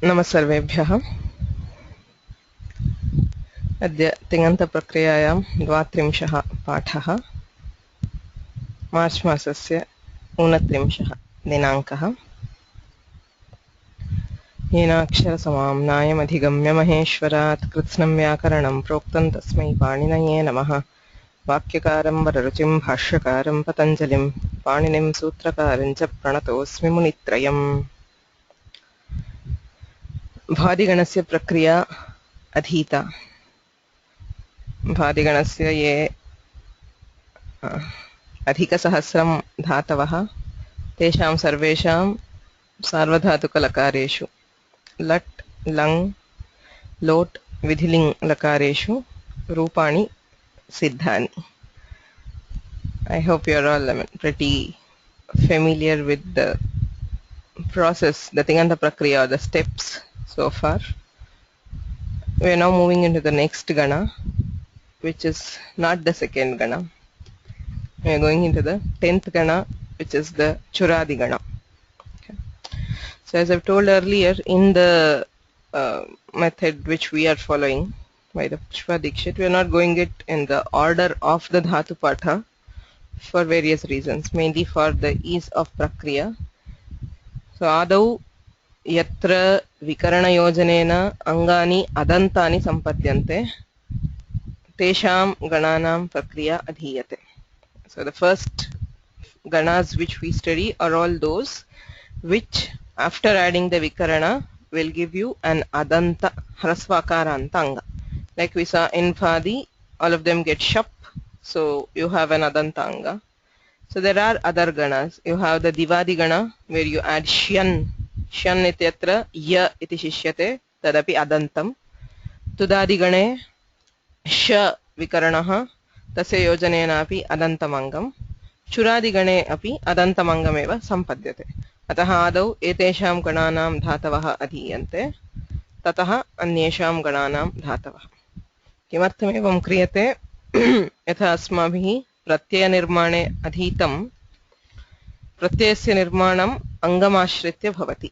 नमः सर्वेभ्यः। अद्य तिङन्तप्रक्रियायां 32 पाठः। मार्च् मासस्य 29 दिनाङ्कः। येनाक्षरसमाम्नायमधिगम्य महेश्वरात् कृत्स्नं व्याकरणं प्रोक्तं तस्मै पाणिनये नमः। वाक्यकारं वररुचिं भाष्यकारं पतञ्जलिं पाणिनिं सूत्रकारं च प्रणतोऽस्मि मुनित्रयम्। भादिगणस्य प्रक्रिया अधीता। भादिगणस्य ये अधिकसहस्रं धातवः तेषां सर्वेषां सार्वधातुकलकारेषु लट् लङ् लोट् विधिलिङ् लकारेषु रूपाणि सिद्धानि. I hope you are all pretty familiar with the process, the Tinantaprakriya, or the steps so far. We are now moving into the next gana, which is not the second gana. We are going into the 10th gana, which is the Churadi gana. Okay. So as I've told earlier, in the method which we are following by the Pushpa Dikshit, we are not going it in the order of the Dhatu Patha for various reasons, mainly for the ease of Prakriya. So Adau Yatra Vikarana Yojanena Angani Adantani Sampadyante Tesham Gananam Prakriya Adhiyate. So the first ganas which we study are all those which after adding the vikarana will give you an adanta hrasvakaranta anga. Like we saw in Phadi, all of them get shap, so you have an adanta anga. So there are other ganas. You have the divadi gana where you add shyan. Shyan ityatra ya iti shishyate tadapi adantam. Tudadi gane sh vikaranaha tasya yojanenapi adantamangam. चुरादि गणे अपि अदन्तमङ्गमेव सम्पद्यते. अतः आदौ एतेषां गणानां धातवः अधीयन्ते, ततः अन्येषां गणानां धातवः. किमर्थमेवं क्रियते? यथा अस्माभिः प्रत्ययनिर्माणे अधीतं, प्रत्ययस्य निर्माणम् अङ्गमाश्रित्य भवति.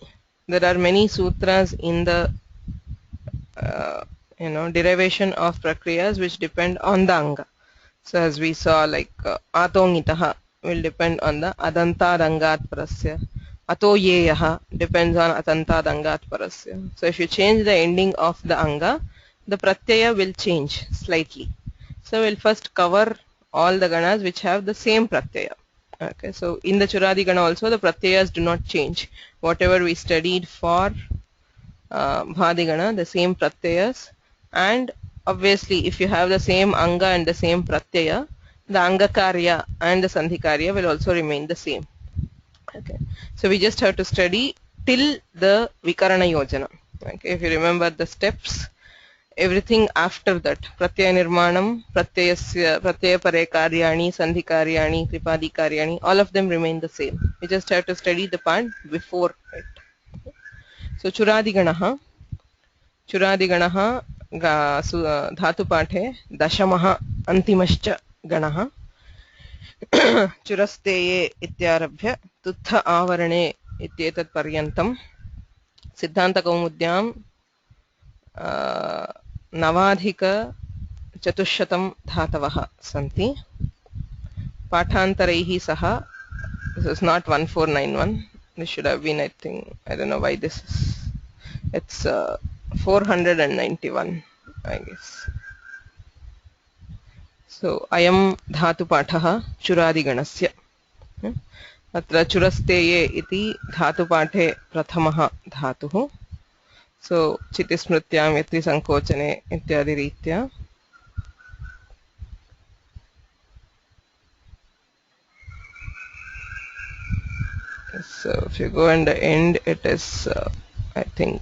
There are many sutras in the derivation of prakriyas which depend on the anga. So as we saw, like atongitaha will depend on the adantadangat parasya. Atoyeyaha depends on adantadangat parasya. So if you change the ending of the anga, the pratyaya will change slightly. So we'll first cover all the ganas which have the same pratyaya. Okay, so in the Churadi gana also the pratyayas do not change. Whatever we studied for Bhadi gana, the same pratyayas, and obviously if you have the same anga and the same pratyaya, the anga karya and the sandhi karya will also remain the same. Okay, so we just have to study till the vikarana yojana. Okay, if you remember the steps, everything after that, pratyaya nirmanam, pratyaya pare karyani, sandhi karyani, tripadi karyani, all of them remain the same. We just have to study the part before it. So Churadi ganaha धातु पाठे दशमः अन्तिमश्च गणः चुरस्तेये इत्यारभ्य तुत्थ आवरणे इत्येतत् पर्यन्तं सिद्धान्तकौमुद्यां 9,400 धातवः सन्ति. पाठान्तरैः सह, this is not 1491, this should have been, I think, I don't know why this is, it's 491, I guess. So ayam dhatu pathah churadi ganasya. Atra churasteye iti dhatu pathe prathamah dhatuh. So chitismrityam yatri sankochane ityadi ritya. So if you go in the end, it is I think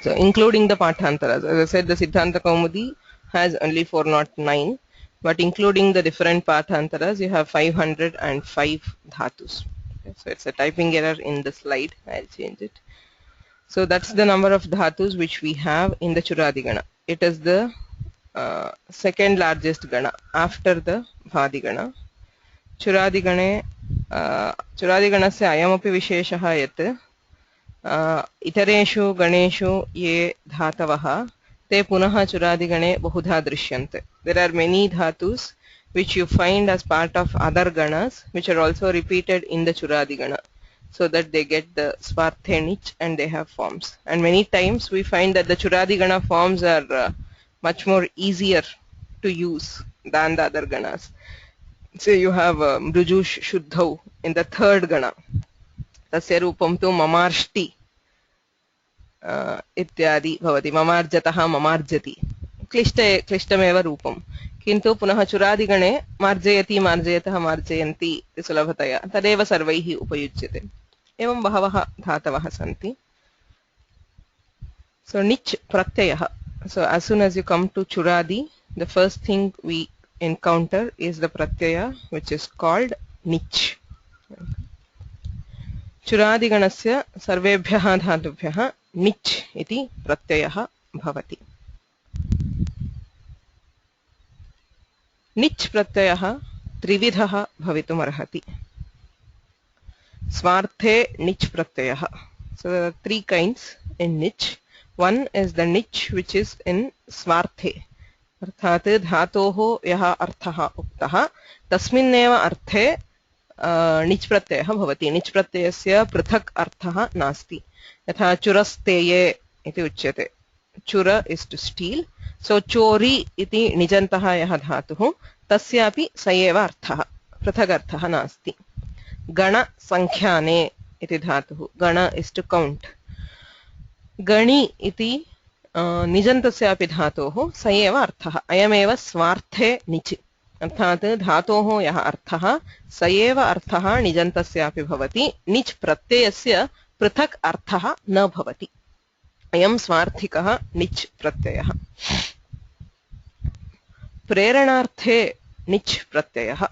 so including the pathantaras. As I said, the Siddhanta Kaumudi has only 409, but including the different pathantaras, you have 505 dhatus. Okay, so it's a typing error in the slide. I'll change it. So that's the number of dhatus which we have in the Churadi gana. It is the second largest gana after the Bhadi gana. Churadi gane चुरादिगणस्य अयमपि विशेषः यत् इतरेषु गणेषु ये धातवः ते पुनः चुरादिगणे बहुधा दृश्यन्ते. There are many dhatus which you find as part of other ganas which are also repeated in the Churadigana, so that they get the Swarthe Nich and they have forms. And many times we find that the Churadigana forms are much more easier to use than the other ganas. Say you have Mrujush Shuddhau in the third gana. Tasya rupam tu mamarshti इत्यादि भवति. ममार्जतः ममार्जति क्लिष्टमेव रूपं, किन्तु पुनः चुरादिगणे मार्जयति मार्जयतः मार्जयन्ति इति सुलभतया तदेव सर्वैः उपयुज्यते. एवं बहवः धातवः सन्ति. So nich pratyayah. So as soon as you come to churadi, the first thing we encounter is the pratyaya which is called nich. चुरादिगणस्य सर्वेभ्यः धातुभ्यः निच् इति प्रत्ययः भवति. निच् प्रत्ययः त्रिविधः भवितुमर्हति. स्वार्थे निच् प्रत्ययः. So there are three kinds in niche. One is the niche which is in स्वार्थे, अर्थात् धातोः यः अर्थः उक्तः तस्मिन्नेव अर्थे निच् प्रत्ययः भवति. निच् प्रत्ययस्य पृथक् अर्थः नास्ति. यथा चुरस्तेये इति उच्यते. चुर इस् टु स्टील्. सो चोरी इति निजन्तः यः धातुः तस्यापि स एव अर्थः, पृथक् अर्थः नास्ति. गणसङ्ख्याने इति धातुः, गण इस् टु कौण्ट्. गणि इति निजन्तस्यापि धातोः स एव अर्थः. अयमेव स्वार्थे निच्, अर्थात् धातोः यः अर्थः स एव अर्थः निजन्तस्यापि भवति. निच् प्रत्ययस्य पृथक् अर्थः न भवति. अयं स्वार्थिकः निच् प्रत्ययः. प्रेरणार्थे निच् प्रत्ययः.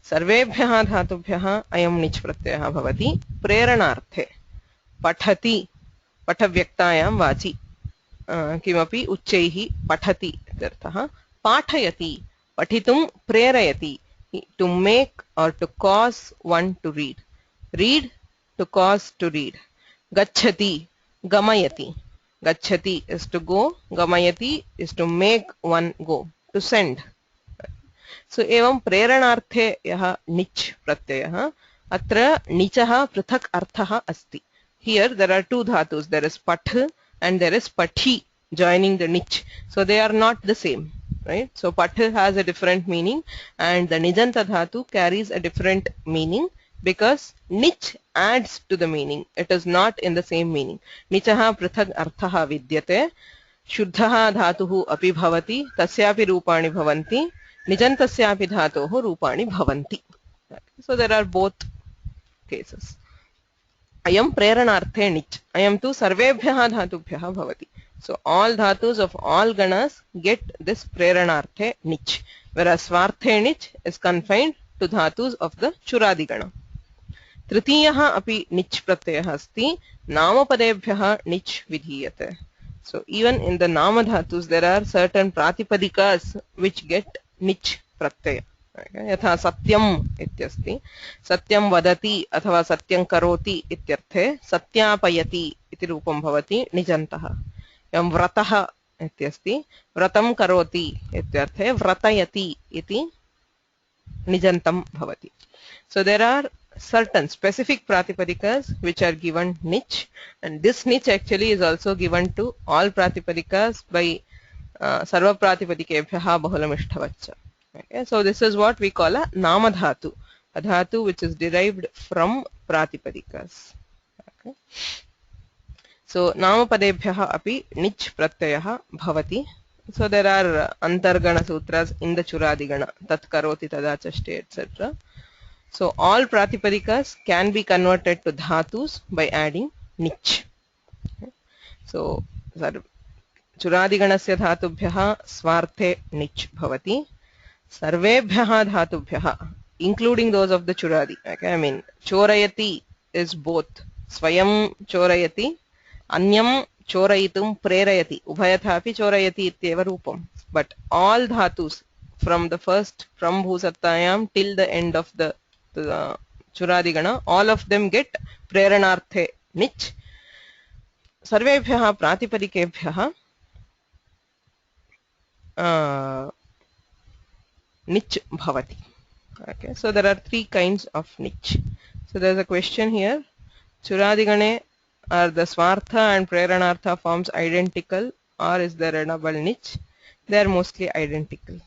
सर्वेभ्यः धातुभ्यः अयं निच् प्रत्ययः भवति. प्रेरणार्थे पठति, पठव्यक्तायां वाचि किमपि उच्चैः पठति इत्यर्थः. पाठयति, पठितुं प्रेरयति, to make or to cause one to read. Read, to cause to read. Gacchati, gamayati. Gacchati is to go, gamayati is to make one go, to send. So evam प्रेरणार्थे यः निच् प्रत्ययः. अत्र निचः पृथक् अर्थः अस्ति. Here there are two dhatus. There is path and there is pathi joining the niche. So they are not the same, right? So path has a different meaning and the nijanta dhatu carries a different meaning because niche adds to the meaning. It is not in the same meaning. Nichaha prithak arthaha vidyate. Shuddhaha dhatuhu api bhavati. Tasyapi rupani bhavanti. Nijantasyapi dhatohu rupani bhavanti. So there are both cases. Ayam प्रेरणार्थे निच्. Ayam tu sarvebhyah dhatubhyah bhavati. So all dhatus of all ganas get this प्रेरणार्थे निच्, whereas स्वार्थे निच् is confined to dhatus of the churadi gana. तृतीयः अपि निच् प्रत्ययः अस्ति. नामपदेभ्यः निच् विधीयते. So even in the nama dhatus there are certain pratipadikas which get निच् प्रत्यय. यथा सत्यम् इत्यस्ति. सत्यं वदति अथवा सत्यं करोति इत्यर्थे सत्यापयति इति रूपं भवति निजन्तः. एवं व्रतः इत्यस्ति. व्रतं करोति इत्यर्थे व्रतयति इति निजन्तं भवति. So there are certain specific pratipadicas which are given niche, and this niche actually is also given to all pratipadikas by sarva pratipadikebhyah bahulamishthavaccha. Okay, so this is what we call a nama dhatu, a dhatu which is derived from pratipadikas. Okay. So nama padebhyah api niche pratyayah bhavati. So there are antargana sutras in the churadigana, tat karoti tadachashte etc. So all pratipadikas can be converted to dhatus by adding niche. Okay. So churadiganasya dhatubhyah swarte niche bhavati. Sarvebhyah dhatubhyah, including those of the churadi. Okay, I mean chorayati is both. Swayam chorayati, anyam chorayitum prerayati. Ubhayathapi chorayati ityeva rupam. But all dhatus from the first, from bhusattayam till the end of the Churadigana, all of them get Preranarthe Nich. Sarvebhyah Pratipadikebhyah Nich Bhavati. Okay, so there are three kinds of Nich. So there is a question here. Churadigane, are the Swartha and Preranartha forms identical, or is there a double Nich? They are mostly identical.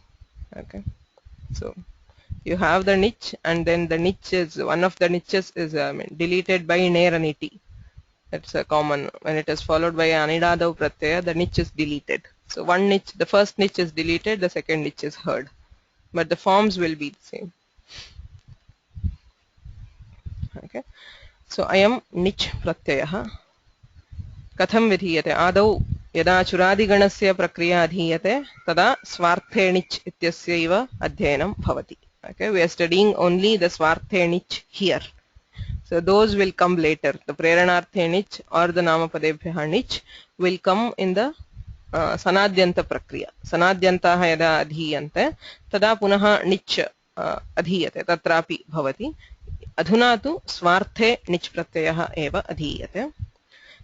Okay, so you have the Nich, and then the Nich is, one of the niches is deleted by Neraniti. That's a common. When it is followed by Anidadav Pratyaya, the Nich is deleted. So one Nich, the first Nich is deleted, the second Nich is heard. But the forms will be the same. Okay. So I am Nich Pratyaya. Katham vidhiyate adau yada churadiganasya prakriya adhiyate tada swarte nich ityasya adhyanam bhavati. Okay, we are studying only the swarte nich here. So those will come later. The preranarthe nich or the namapadebhyah nich will come in the sanadyanta prakriya. Sanadyantaha yada adhiyante tada punaha nich adhiyate tatrapi bhavati. Adhuna tu swarte nich pratyayah eva adhiyate.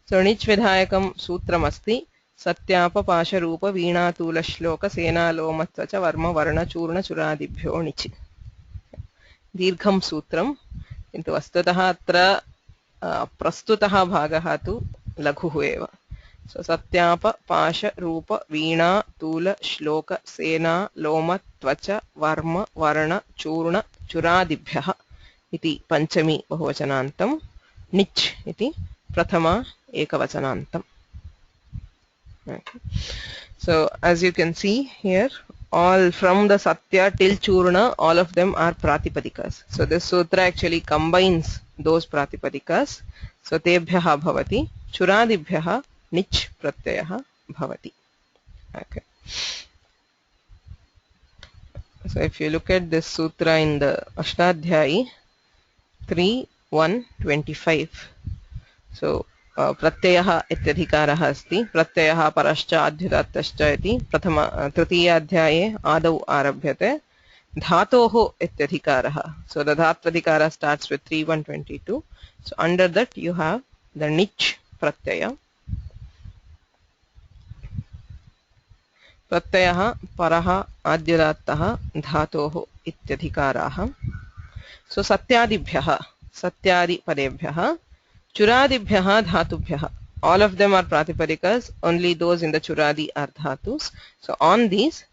So nich vidhayakam sutram asti satyapa pasha rupa veena tula shloka sena lomatva cha varma varna churna churadibhyo nich. Dirgham sutram. किन्तु वस्तुतः अत्र प्रस्तुतः भागः तु लघुः एव. सो सत्याप पाश रूप वीणा तूल श्लोक सेना लोम त्वच वर्म वर्ण चूर्ण चुरादिभ्यः इति पंचमी बहुवचनान्तं निच् इति प्रथमा एकवचनान्तं. So as you can see here, all from the Satya till Churna, all of them are Pratipadikas. So this sutra actually combines those Pratipadikas. So Tebhyaha bhavati, Churadibhyaha Nich Pratyayah bhavati. Okay. So if you look at this sutra in the Ashtadhyayi 3.1.25, so प्रत्ययः इत्यधिकारः अस्ति. प्रत्ययः परश्च आद्युदात्तश्च इति प्रथम तृतीयाध्याये आदौ आरभ्यते. धातोः इत्यधिकारः. So the dhatvadhikara starts with 3.1.22. So under that you have the nich pratyaya. प्रत्ययः परः आद्युदात्तः धातोः इत्यधिकाराः. So satyadibhyah, satyadi padebhyah, Churadibhyaha dhatubhyaha. All of them are Pratipadikas, only those in the Churadi are dhatus. So on these,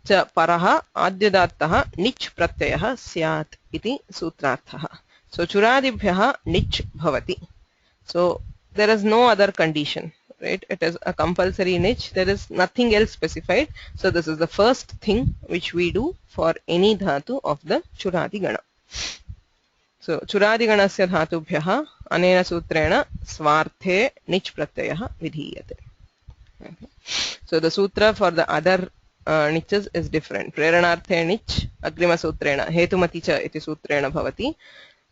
cha paraha adyadattaha nich pratyayah syat iti sutrarthaha. So Churadibhyaha nich bhavati. So there is no other condition, right? It is a compulsory nich. There is nothing else specified. So this is the first thing which we do for any dhatu of the Churadi Gana. So Churadiganasya dhatubhyaha anena sutrena swarte nich pratyayah vidhiyate. Okay. So the sutra for the other niches is different. Preranarthe nich agrima sutrena hetumati cha iti sutrena bhavati.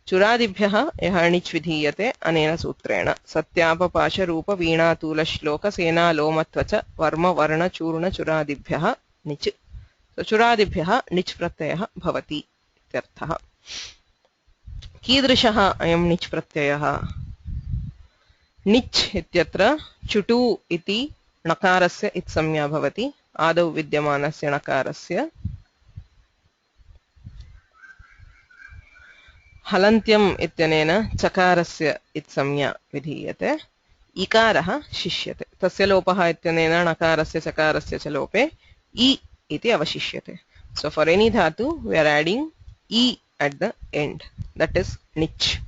Churadibhyaha yaha nich vidhiyate anena sutrena satyapa pasha rupa veena tula shloka sena lomatva cha varma varna churna churadibhyaha nich. So Churadibhyaha nich pratyayah bhavati ityarthaha. कीदृशः अयं निच् प्रत्ययः? निच् इत्यत्र चुटु इति नकारस्य इत्संज्ञा भवति. आदौ विद्यमानस्य नकारस्य हलन्त्यम् इत्यनेन चकारस्य इत्संज्ञा विधीयते. इकारः शिष्यते. तस्य लोपः इत्यनेन नकारस्य चकारस्य च लोपे इ इति अवशिष्यते. So for any dhatu we are adding e at the end. That is nich.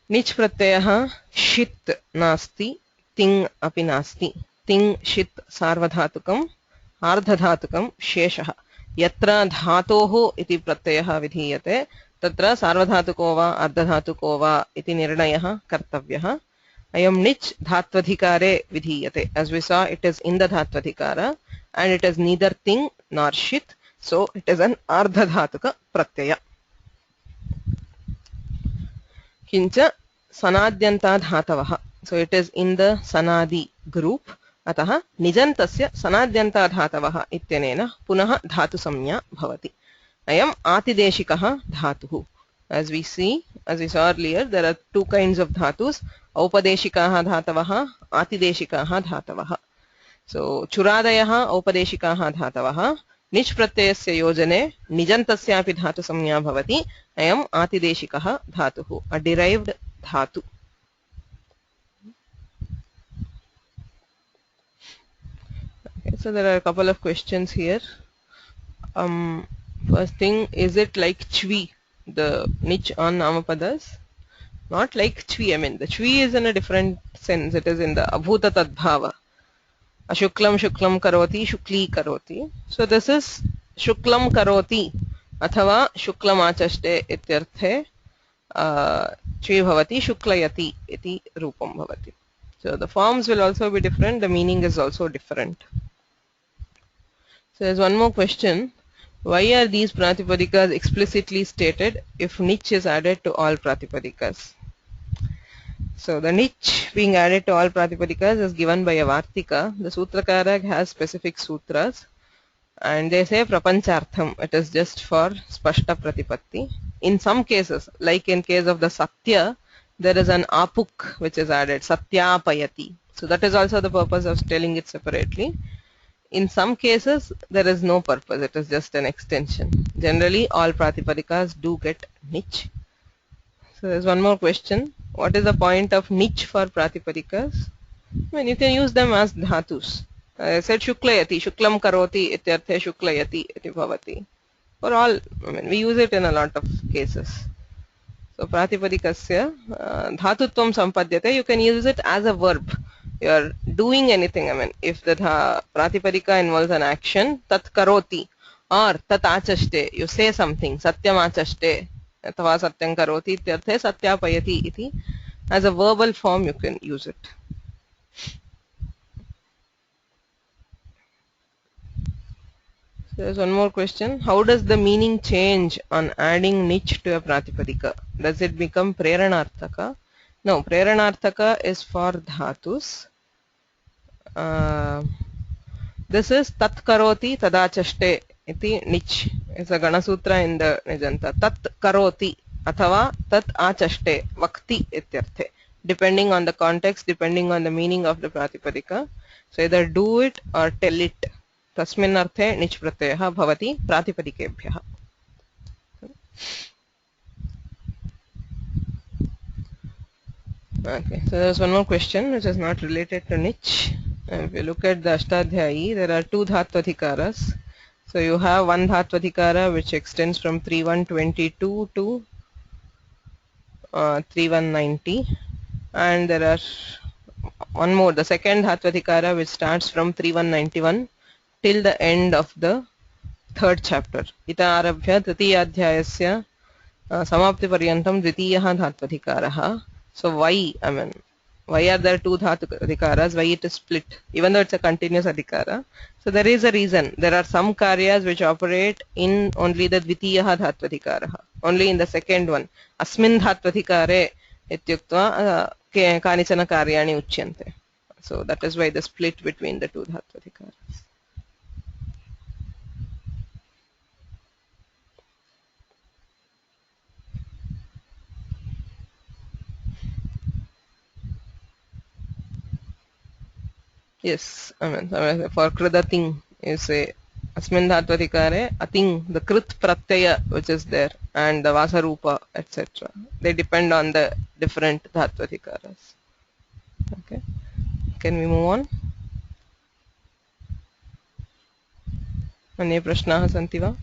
Nich pratyayah shit nasti, ting api nasti. Ting shit sarvadhatukam, ardhadhatukam sheshah. Yatra dhatoho iti pratyayah vidhiyate, tatra sarvadhatuko va ardhadhatuko va iti nirnayah kartavyah. Ayam nich dhatvadhikare vidhiyate. As we saw, it is in the dhatvadhikara and it is neither ting nor shit. So it is an ardhadhatuka pratyaya. Kincha sanadyanta dhatavaha. So it is in the sanadi group. Ataha nijantasya sanadyanta dhatavaha ityanena punaha dhatu samnya bhavati. ayam atideshikah dhatuh. As we saw earlier, there are two kinds of dhatus, aupadeshikah dhatavah, atideshikah dhatavah. So churadayah aupadeshikah dhatavah, निच् प्रत्ययस्य योजने निजन्तस्यापि धातु संज्ञा भवति अयम् आतिदेशिकः धातुः, a derived dhatu. Okay, so there are a couple of questions here. First thing, is it like chvi, the niche on namapadas? Not like chvi. I mean, the chvi is in a different sense. It is in the abhuta tadbhava. Ashuklam shuklam karoti, shukli karoti. So this is shuklam karoti athava shuklam achaste ityarthe chvi bhavati shuklayati iti rupam bhavati. So the forms will also be different, the meaning is also different. So there's one more question. Why are these pratipadikas explicitly stated if niche is added to all pratipadikas? So the niche being added to all pratipadikas is given by a vartika. The sutrakara has specific sutras and they say prapanchartham. It is just for spashta pratipatti. In some cases, like in case of the satya, there is an apuk which is added, satyapayati. So that is also the purpose of telling it separately. In some cases, there is no purpose. It is just an extension. Generally, all pratipadikas do get niche. So there's one more question. What is the point of niche for pratipadikas? I mean, you can use them as dhatus. I said shuklayati, shuklam karoti ityarthe shuklayati iti bhavati. For all, I mean, we use it in a lot of cases. So pratipadikasya dhatutvam sampadyate, you can use it as a verb. You are doing anything. I mean, if the pratipadika involves an action, tat karoti or tat achaste, you say something, satyam achaste athava satyam karoti ityarthe satyapayati iti. As a verbal form, you can use it. So there's one more question. How does the meaning change on adding niche to a pratipadika? Does it become preranarthaka? No, preranarthaka is for dhatus. This is tat karoti tadachaste iti niche. It's a Ganasutra in the Nijanta. Tat karoti athava tat achaste vakti ityarthe. Depending on the context, depending on the meaning of the pratipadika. So either do it or tell it. Tasmin arthe niche pratyayah bhavati pratipadikebhyah. Okay, so there's one more question which is not related to niche. If you look at the Ashtadhyayi, there are two dhatvadhikaras. So you have one dhatvadhikara which extends from 3122 to 3190, and there are one more, the second dhatvadhikara, which starts from 3191 till the end of the third chapter. Ita arabhya tritiyadhyayasya samapti paryantam dvitiyah dhatvadhikaraha. So why, I mean, why are there two dhatu adhikaras? Why it is split? Even though it's a continuous adhikara. So there is a reason. There are some karyas which operate in only the dvitiyaha dhatvadhikaraha. Only in the second one. Asmin dhatvadhikare ityuktva kanichana karyani uchyante. So that is why the split between the two dhatvadhikaras. Yes, I mean for kridating you say asmin dhatvadhikare ating, the krit pratyaya which is there, and the vasarupa etc. They depend on the different dhatvadhikaras. Okay, can we move on? अन्ये प्रश्नाः सन्ति वा?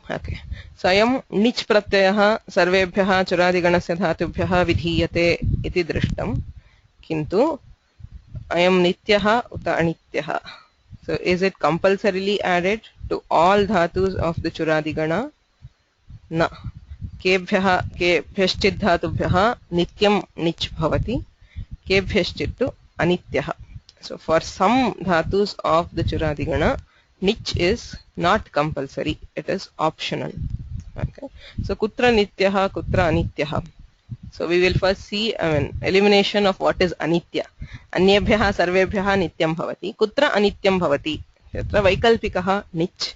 Okay, so अयं निच् प्रत्ययः सर्वेभ्यः चुरादिगणस्य धातुभ्यः विधीयते इति दृष्टम्, किन्तु अयं नित्यः उत अनित्यः. So is it compulsorily added to all dhatus of the chuраदिगण? न. केभ्यश्चित् धातुभ्यः नित्यं निच् भवति, केभ्यश्चित् तु अनित्यः. So for some dhatus of the chuраदिगण, niche is not compulsory, it is optional. Okay, so kutra nityah, kutra anityah. So we will first see, I mean, elimination of what is anitya. Anyebhyah sarvebhyah nityam bhavati, kutra anityam bhavati. यत्र वैकल्पिकः निच्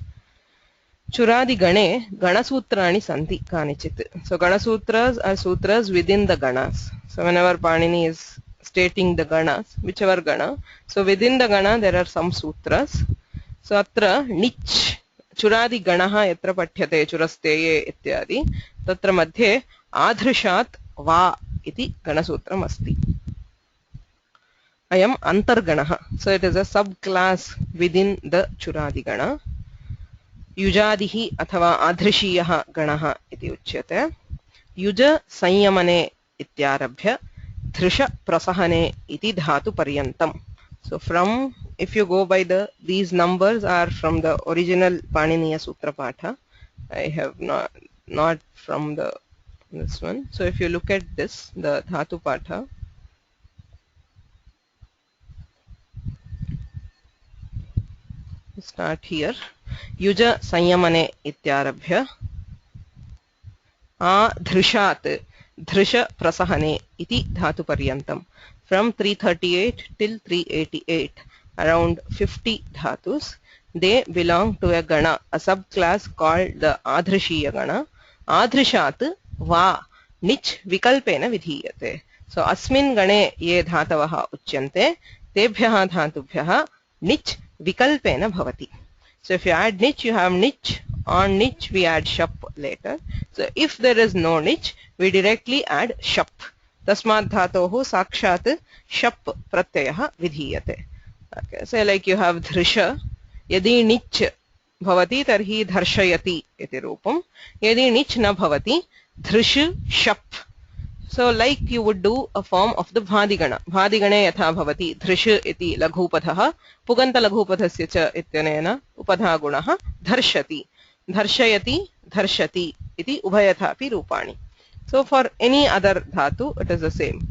चुरादिगणे गणसूत्राणि सन्ति कानिचित्. So ganasutras are sutras within the ganas. So whenever Panini is stating the ganas, whichever gana, so within the gana there are some sutras. So atra nich चुरादि गणः यत्र पठ्यते चुरस्तेये इत्यादि तत्र मध्ये आधृषात् वा इति गणसूत्रम् अस्ति. अयम् अन्तर्गणः. So it is a subclass within the चुरादि गण. युजादिः अथवा आधृषीयः गणः इति उच्यते. युज संयमने इत्यारभ्य धृष प्रसहने इति धातु पर्यन्तम्. So from, if you go by these numbers are from the original Paniniya Sutra Patha. I have not from this one. So if you look at this, the Dhatu Patha, start here. Yuja Sanyamane Ityarabhya Adhrishat Dhrisha Prasahane iti Dhatu Paryantam. From 338 till 388, around 50 dhatus, they belong to a gana, a subclass called the Adhrishiya gana. Adhrishat va nich vikalpena vidhiyate. So asmin gane ye dhatavaha uchyante tebhyaha dhatubhyaha nich vikalpena bhavati. So if you add nich, you have nich. On nich we add shap later. So if there is no nich, we directly add shap. Tasmat dhatohu sakshat shap pratyayah vidhiyate. Okay, so like you have dhrisha, yadi nich bhavati tarhi dharshayati iti rupam. Yadi nich na bhavati dhrish shap. So like you would do a form of the bhadigana. Bhadigane yatha bhavati dhrish iti laghupathaha puganta laghupathasya cha ityanena upadha gunaha dharshati. Dharshayati dharshati iti ubhayathapi rupani. So for any other dhatu, it is the same.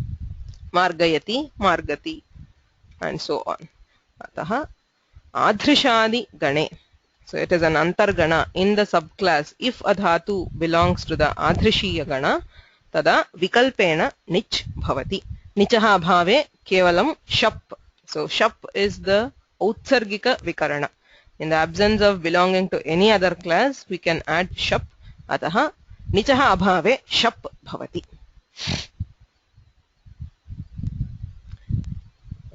Margayati, margati, and so on. Ataha adhrishadi gane. So it is an antargana in the subclass. If a dhatu belongs to the adhrishiya gana, tada vikalpena nich bhavati. Nichaha bhave kevalam shap. So shap is the utsargika vikarana. In the absence of belonging to any other class, we can add shap. Ataha nichaha abhave shap bhavati.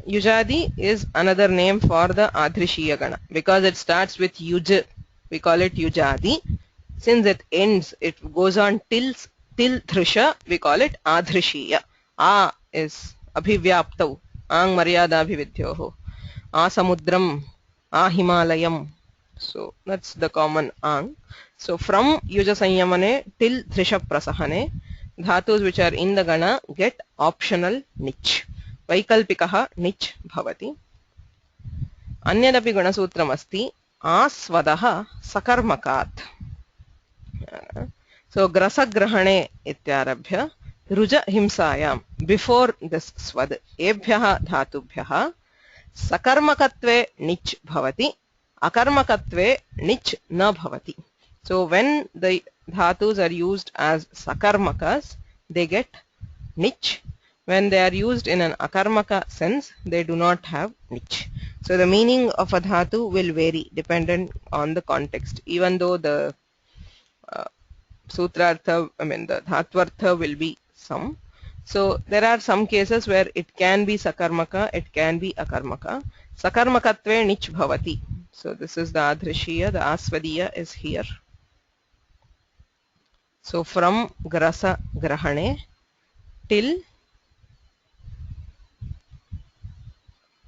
Yujadi is another name for the Adhrishiya gana. Because it starts with yuj, we call it yujadi. Since it ends, it goes on till dhrisha, we call it Adhrishiya. A is abhivyaptau, ang maryada abhividyoho. A samudram, a himalayam. So that's the common ang. So from yuja sanyamane till dhrisha prasahane, dhatus which are in the gana get optional nich. Vaikalpikaha nich bhavati. Anyadapi ganasutram asti asvadaha sakarmakat. So grasagrahane ityarabhya ruja himsayam. Before this svad ebhyaha dhatubhyaha sakarmakatve nich bhavati. Akarmakatve nich na bhavati. So when the dhatus are used as sakarmakas, they get nich. When they are used in an akarmaka sense, they do not have nich. So the meaning of a dhatu will vary dependent on the context. Even though the sutrartha, the dhatvartha will be some. So there are some cases where it can be sakarmaka, it can be akarmaka. Sakarmakatve nich bhavati. So this is the adhrishiya, the asvadiya is here. So from grasa grahane till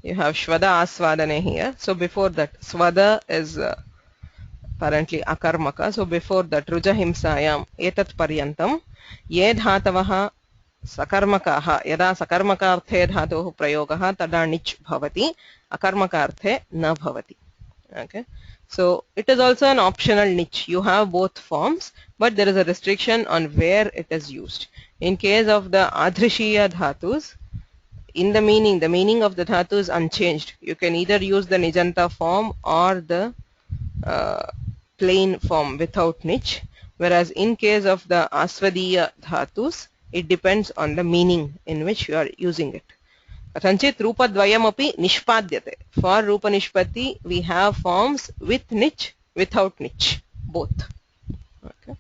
you have shvada asvadane here. So before that, svada is apparently akarmaka. So before that, ruja himsayam etat paryantam ye dhatavaha sakarmakaha yada sakarmakarthe dhatoh prayogaha tada nich bhavati akarmakarthe na bhavati. Okay. So it is also an optional nich. You have both forms, but there is a restriction on where it is used. In case of the adhrishiya dhatus, in the meaning of the dhatu is unchanged. You can either use the nijanta form or the plain form without nich. Whereas in case of the asvadiya dhatus, it depends on the meaning in which you are using it. Kathachit rupadvayamapi nishpadyate. For rupa nishpatti, we have forms with nich, without nich, both. Okay.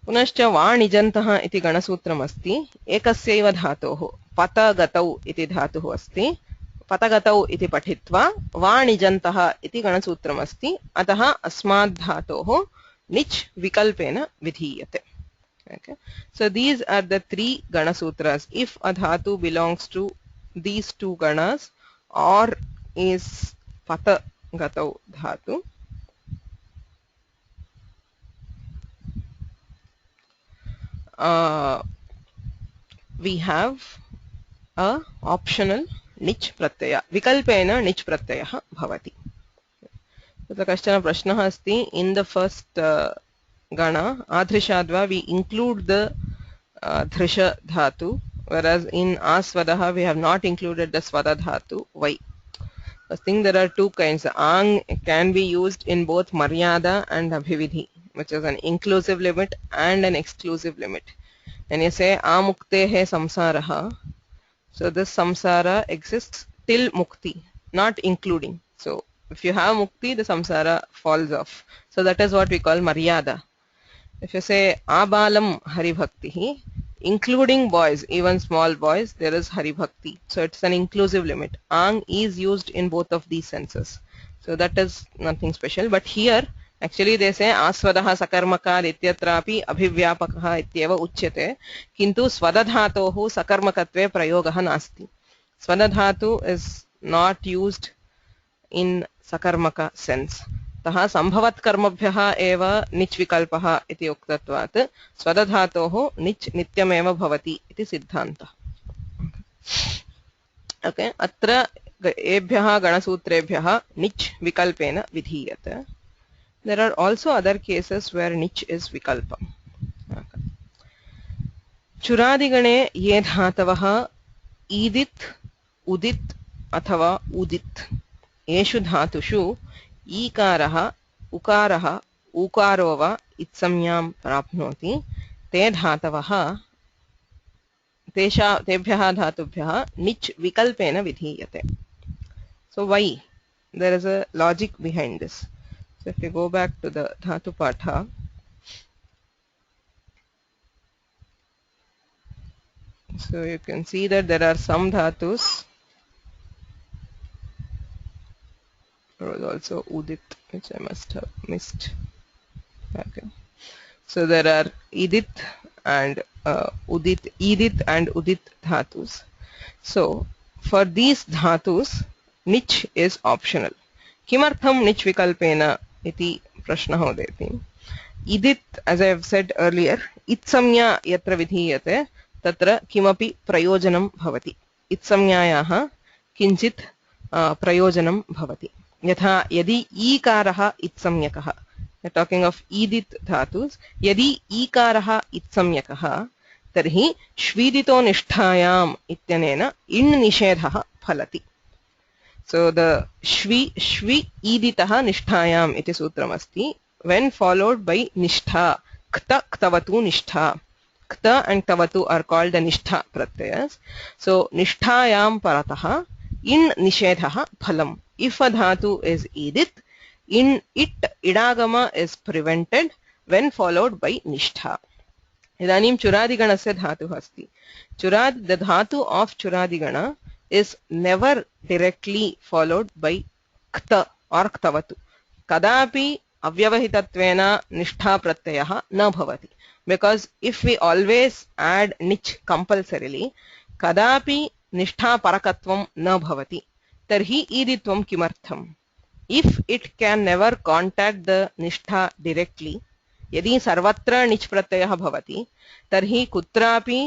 पुनश्च वाणिजन्तः इति गणसूत्रमस्ति एकस्यैव धातोः पतगतौ इति धातुः अस्ति पतगतौ इति पठित्वा वाणिजन्तः इति गणसूत्रमस्ति अतः अस्मात् धातोः निच् विकल्पेन विधीयते. Okay. So these are the three gana sutras. If a dhatu belongs to these two ganas or is pata gatau dhatu, we have a optional nich pratyaya. Vikalpena nich pratyaya bhavati. तत्र कश्चन प्रश्नः अस्ति. In the first gana adhrishadva we include the dhrisha dhatu, whereas in aswadaha we have not included the swada dhatu. Why? I think there are two kinds. Ang can be used in both maryada and abhividhi, which is an inclusive limit and an exclusive limit. When you say amuktehe samsaraha, so this samsara exists till mukti, not including. So if you have mukti, the samsara falls off. So that is what we call maryada. If you say abalam haribhaktihi, including boys, even small boys, there is haribhakti. So it's an inclusive limit. Ang is used in both of these senses. So that is nothing special. But here, actually they say aswadaha sakarmaka ityatrapi abhivyapakaha ityeva uchyate. Kintu swadadhatohu sakarmakatve prayogaha nasti. Swadadhatu is not used in sakarmaka sense. तः संभवत् कर्मभ्यः एव निच् विकल्पः इति उक्तत्वात् स्वदधातोः निच् नित्यमेव भवति इति सिद्धान्तः. Okay. अत्र एभ्यः गणसूत्रेभ्यः निच् विकल्पेन विधीयते. There are also other cases where niche is vikalpam. चुरादिगणे ये धातवः ईदित् उदित् अथवा उदित् येषु धातुषु ईकारः उकारः ऊकारो वा इत्संज्ञां प्राप्नोति ते धातवः तेभ्यः धातुभ्यः निच् विकल्पेन विधीयते. So why? There is a logic behind this. So if you go back to the dhatu patha, so you can see that there are some dhatus. There was also udit, which I must have missed. Okay. So there are idit and idit and udit dhatus. So for these dhatus, niche is optional. Kimartham niche vikalpena iti prashnah udeti. Idit, as I have said earlier, itsamya yatra vidhiyate tatra kimapi prayojanam bhavati. Itsamyayaha kinchit prayojanam bhavati. यथा यदि ईकारः इत्संज्ञकः, talking of ईदित् धातुस्, यदि ईकारः इत्संज्ञकः तर्हि श्वीदितो निष्ठायाम् इत्यनेन इण् निषेधः फलति. So the shvi ईदितः निष्ठायाम् इति सूत्रमस्ति. When followed by nishtha, kta ktavatu nishtha. Kta and ktavatu are called the nishtha pratyayas. So nishtayam paratah in nishedha phalam. If a dhatu is idit, in it idagama is prevented when followed by nishtha. Idanim churadiganasya dhatu asti. The dhatu of churadigana is never directly followed by kta or ktavatu. Kadapi avyavahitattvena nishtha pratyayah na bhavati. Because if we always add nich compulsorily, kadapi nishtha parakatvam na bhavati. Tarhi iditvam kimartham. If it can never contact the nishtha directly, यदि सर्वत्र निच् प्रत्ययः भवति तर्हि कुत्रापि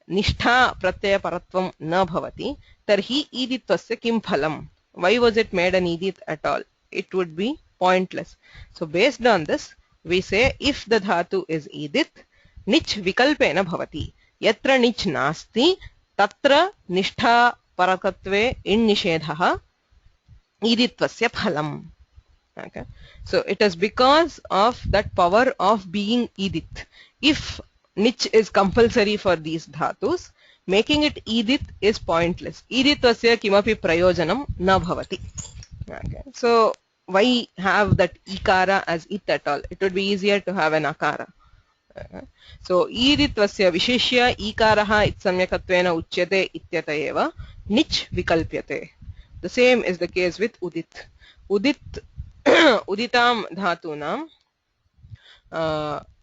निष्ठा प्रत्यय परत्वं न भवति तर्हि ईदित्वस्य किं फलम्? Why was it made an idit at all? It would be pointless. So based on this we say if the dhatu is idit, nich vikalpena bhavati. Yatra nich nasti tatra nishtha parakatve in nishedha iditvasya phalam. Okay. So it is because of that power of being idit. If niche is compulsory for these dhatus, Making it idit is pointless. Iditvasya kimapi prayojanam na bhavati. Okay. So why have that ikara as it at all? It would be easier to have an akara. So iditvasya visheshya ikaraha itsamyakatvena uchyate ityata eva nich vikalpyate. The same is the case with udit. Udit uditam dhatunam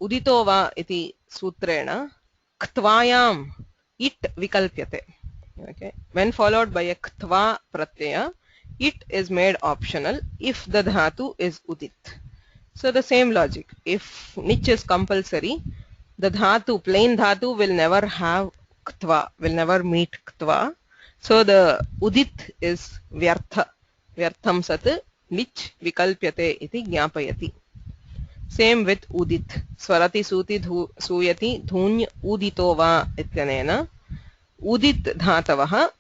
udito va iti sutrena ktvayam it vikalpyate. Okay. When followed by a ktva pratyaya, it is made optional if the dhatu is udit. So the same logic. If nich is compulsory, the dhatu, plain dhatu will never have ktva, will never meet ktva. So the udit is vyartha. Vyartham sat nich vikalpyate iti jnapayati. Same with udit. Swarati suti suyati dhuny udito va ityanena udit dhatavah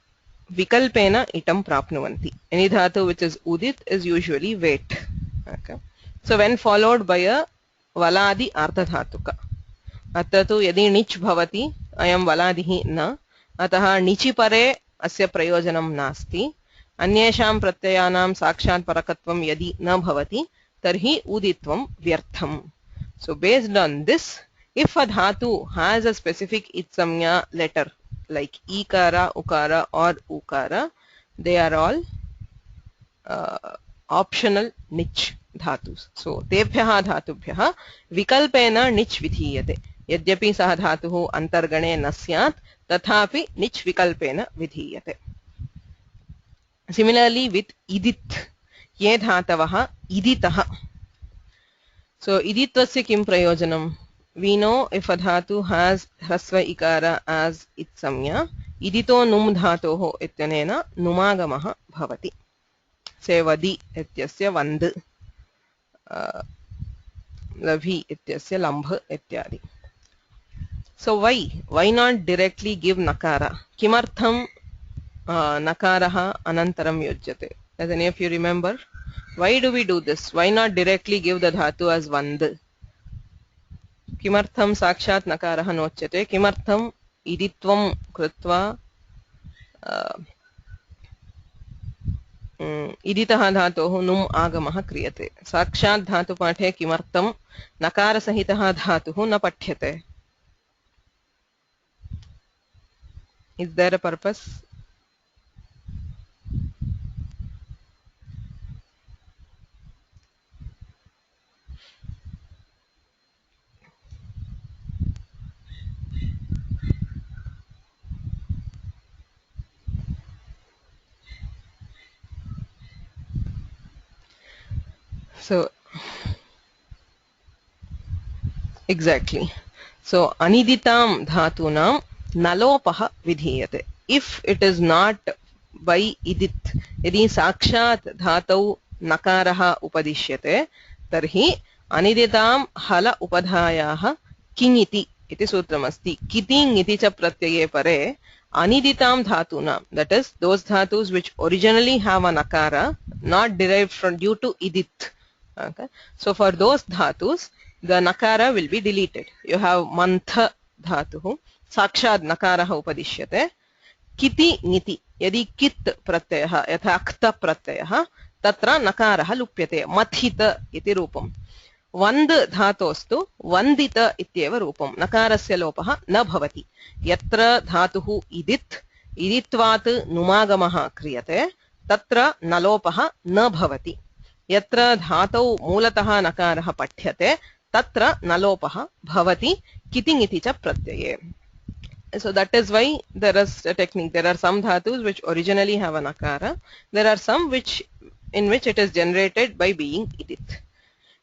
vikalpena itam prapnuvanti. Any dhatu which is udit is usually wait. Okay. So when followed by a valadi artha dhatuka. अत्र तु यदि निच् भवति अयं वलादिः न अतः निचि परे अस्य प्रयोजनं नास्ति अन्येषां प्रत्ययानां साक्षात् परकत्वं यदि न भवति तर्हि उदित्वं व्यर्थम्. So based on this, if a dhatu has a specific itsamya letter like ikara, ukara or ukara, they are all optional nich dhatus. So tebhyah dhatubhyah vikalpena nich vidhiyate. यद्यपि सः धातुः अंतर्गणे न स्यात् तथापि निच् विकल्पेन विधीयते. Similarly with idit, ये धातवः इदितः. So iditvasya kim prayojanam? We know if a dhatu has hrasva ikara as itsamya, idito num dhatoho ityanena numagamah bhavati. Say vadi ityasya vand, labhi ityasya lambh ityadi. So why not directly give nakara? Kimartham nakaraha anantaram yujyate? Does any of you remember? Why do we do this? Why not directly give the dhatu as vand? Kimartham sakshat nakaraha nochyate? Kimartham iditvam krutva iditah dhatoh num agamah kriyate? Sakshat dhatu pathe kimartham nakara sahitah dhatuh na pathyate? Is there a purpose? So exactly. So aniditam dhatunam nalopah vidhiyate. If it is not by idit, यदि साक्षात् धातौ नकारः उपदिश्यते तर्हि अनिदितां हल उपधायाः किङिति इति सूत्रमस्ति. कितिङ् इति च प्रत्यये परे aniditam dhatunam, that is those dhatus which originally have a nakara not derived from due to idit. Okay. So for those dhatus the nakara will be deleted. You have mantha dhatuh sakshat nakarah upadishyate. Kiti niti, यदि कित् प्रत्ययः यथा क्त प्रत्ययः तत्र नकारः लुप्यते. मथित इति रूपम्. वन्द् धातोस्तु वन्दित इत्येव रूपम्. नकारस्य लोपः न भवति. यत्र धातुः इदित् इदित्वात् नुमागमः क्रियते तत्र नलोपः न भवति. यत्र धातौ मूलतः नकारः पठ्यते तत्र नलोपः भवति कितिङ् इति च प्रत्यये. So that is why there is a technique. There are some dhatus which originally have a nakara. There are some in which it is generated by being idit.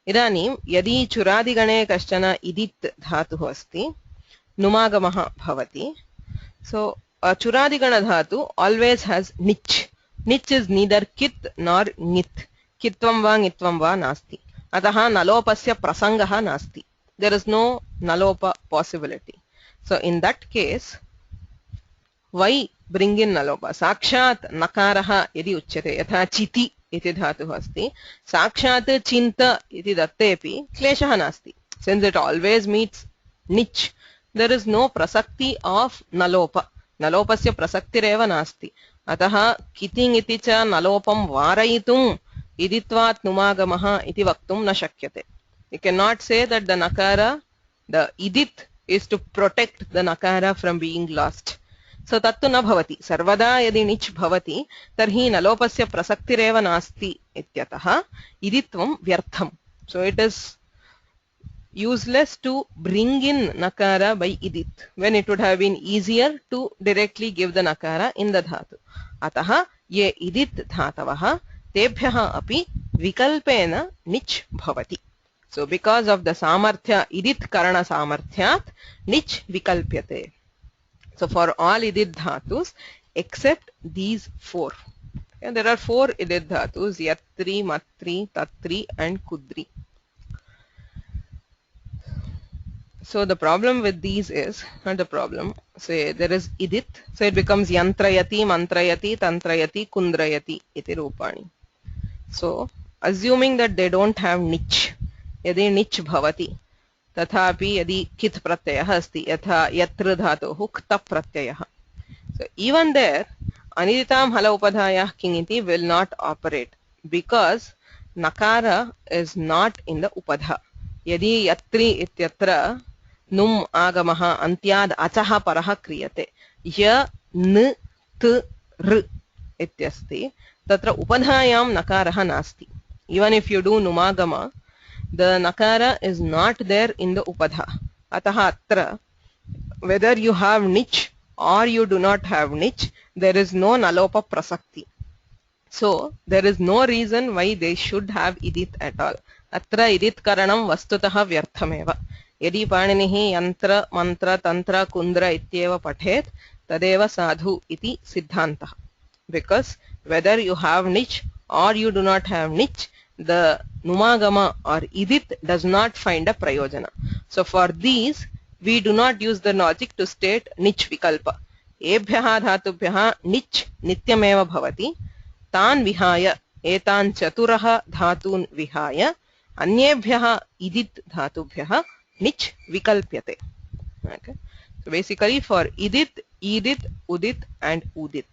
Idanim yadi churadigane kashchana idit dhatuh asti numagamah bhavati. So a churadigana dhatu always has nich. Nich is neither kit nor ngit. Kitvam va ngitvam va nasti. Ataha nalopasya prasangaha nasti. There is no nalopa possibility. So in that case, why bring in nalopa? Sakshat nakaraha yadi uchyate yatha chiti iti dhatuh asti. Sakshat chinta iti dattepi kleshah nasti. Since it always meets nich, there is no prasakti of nalopa. नलोपस्य प्रसक्तिरेव नास्ति अतः कितिङ् इति च नलोपं वारयितुम् इदित्वात् नुमागमः इति वक्तुं न शक्यते. You cannot say that the nakara, the idit, is to protect the nakara from being lost. So tattu na bhavati. Sarvada yadi nich bhavati tarhi nalopasya prasaktireva nasti ityatah iditvam vyartham. So it is useless to bring in nakara by idit when it would have been easier to directly give the nakara in the dhatu. Atah ye idit dhatavah tebhyah api vikalpena nich bhavati. So because of the samarthya, idit karana samarthyat, nich vikalpyate. So for all idit dhatus except these four. Okay, there are four idit dhatus: yatri, matri, tatri and kudri. So the problem with these is, not the problem, say there is idit, so it becomes yantrayati, mantrayati, tantrayati, kundrayati iti rupani. So assuming that they don't have nich, यदि निच् भवति तथापि यदि कित् प्रत्ययः अस्ति यथा यत्र धातोः क्त प्रत्ययः. So even there अनिदितां हल उपधायाः किङ् इति will not operate because nakara is not in the upadha. यदि यत्रि इत्यत्र नुम् आगमः अन्त्याद् अचः परः क्रियते य न त ऋ इत्यस्ति तत्र उपधायां नकारः नास्ति. Even if you do numagama, the nakara is not there in the upadha. Atah atra whether you have nich or you do not have nich, there is no nalopa prasakti. So there is no reason why they should have idit at all. Atra idit karanam vastutah vyarthameva. Yadi paninihi yantra mantra tantra kundra ityeva pathet tadeva sadhu iti siddhantah. Because whether you have nich or you do not have nich, the numagama or idit does not find a prayojana. So for these we do not use the logic to state nich vikalpa. Ebhyah dhatubhyah nich nityameva bhavati tan vihaya etan chaturah dhatun vihaya anyebhyah idit dhatubhyah nich vikalpyate. Okay. So basically for idit, idit, udit and udit.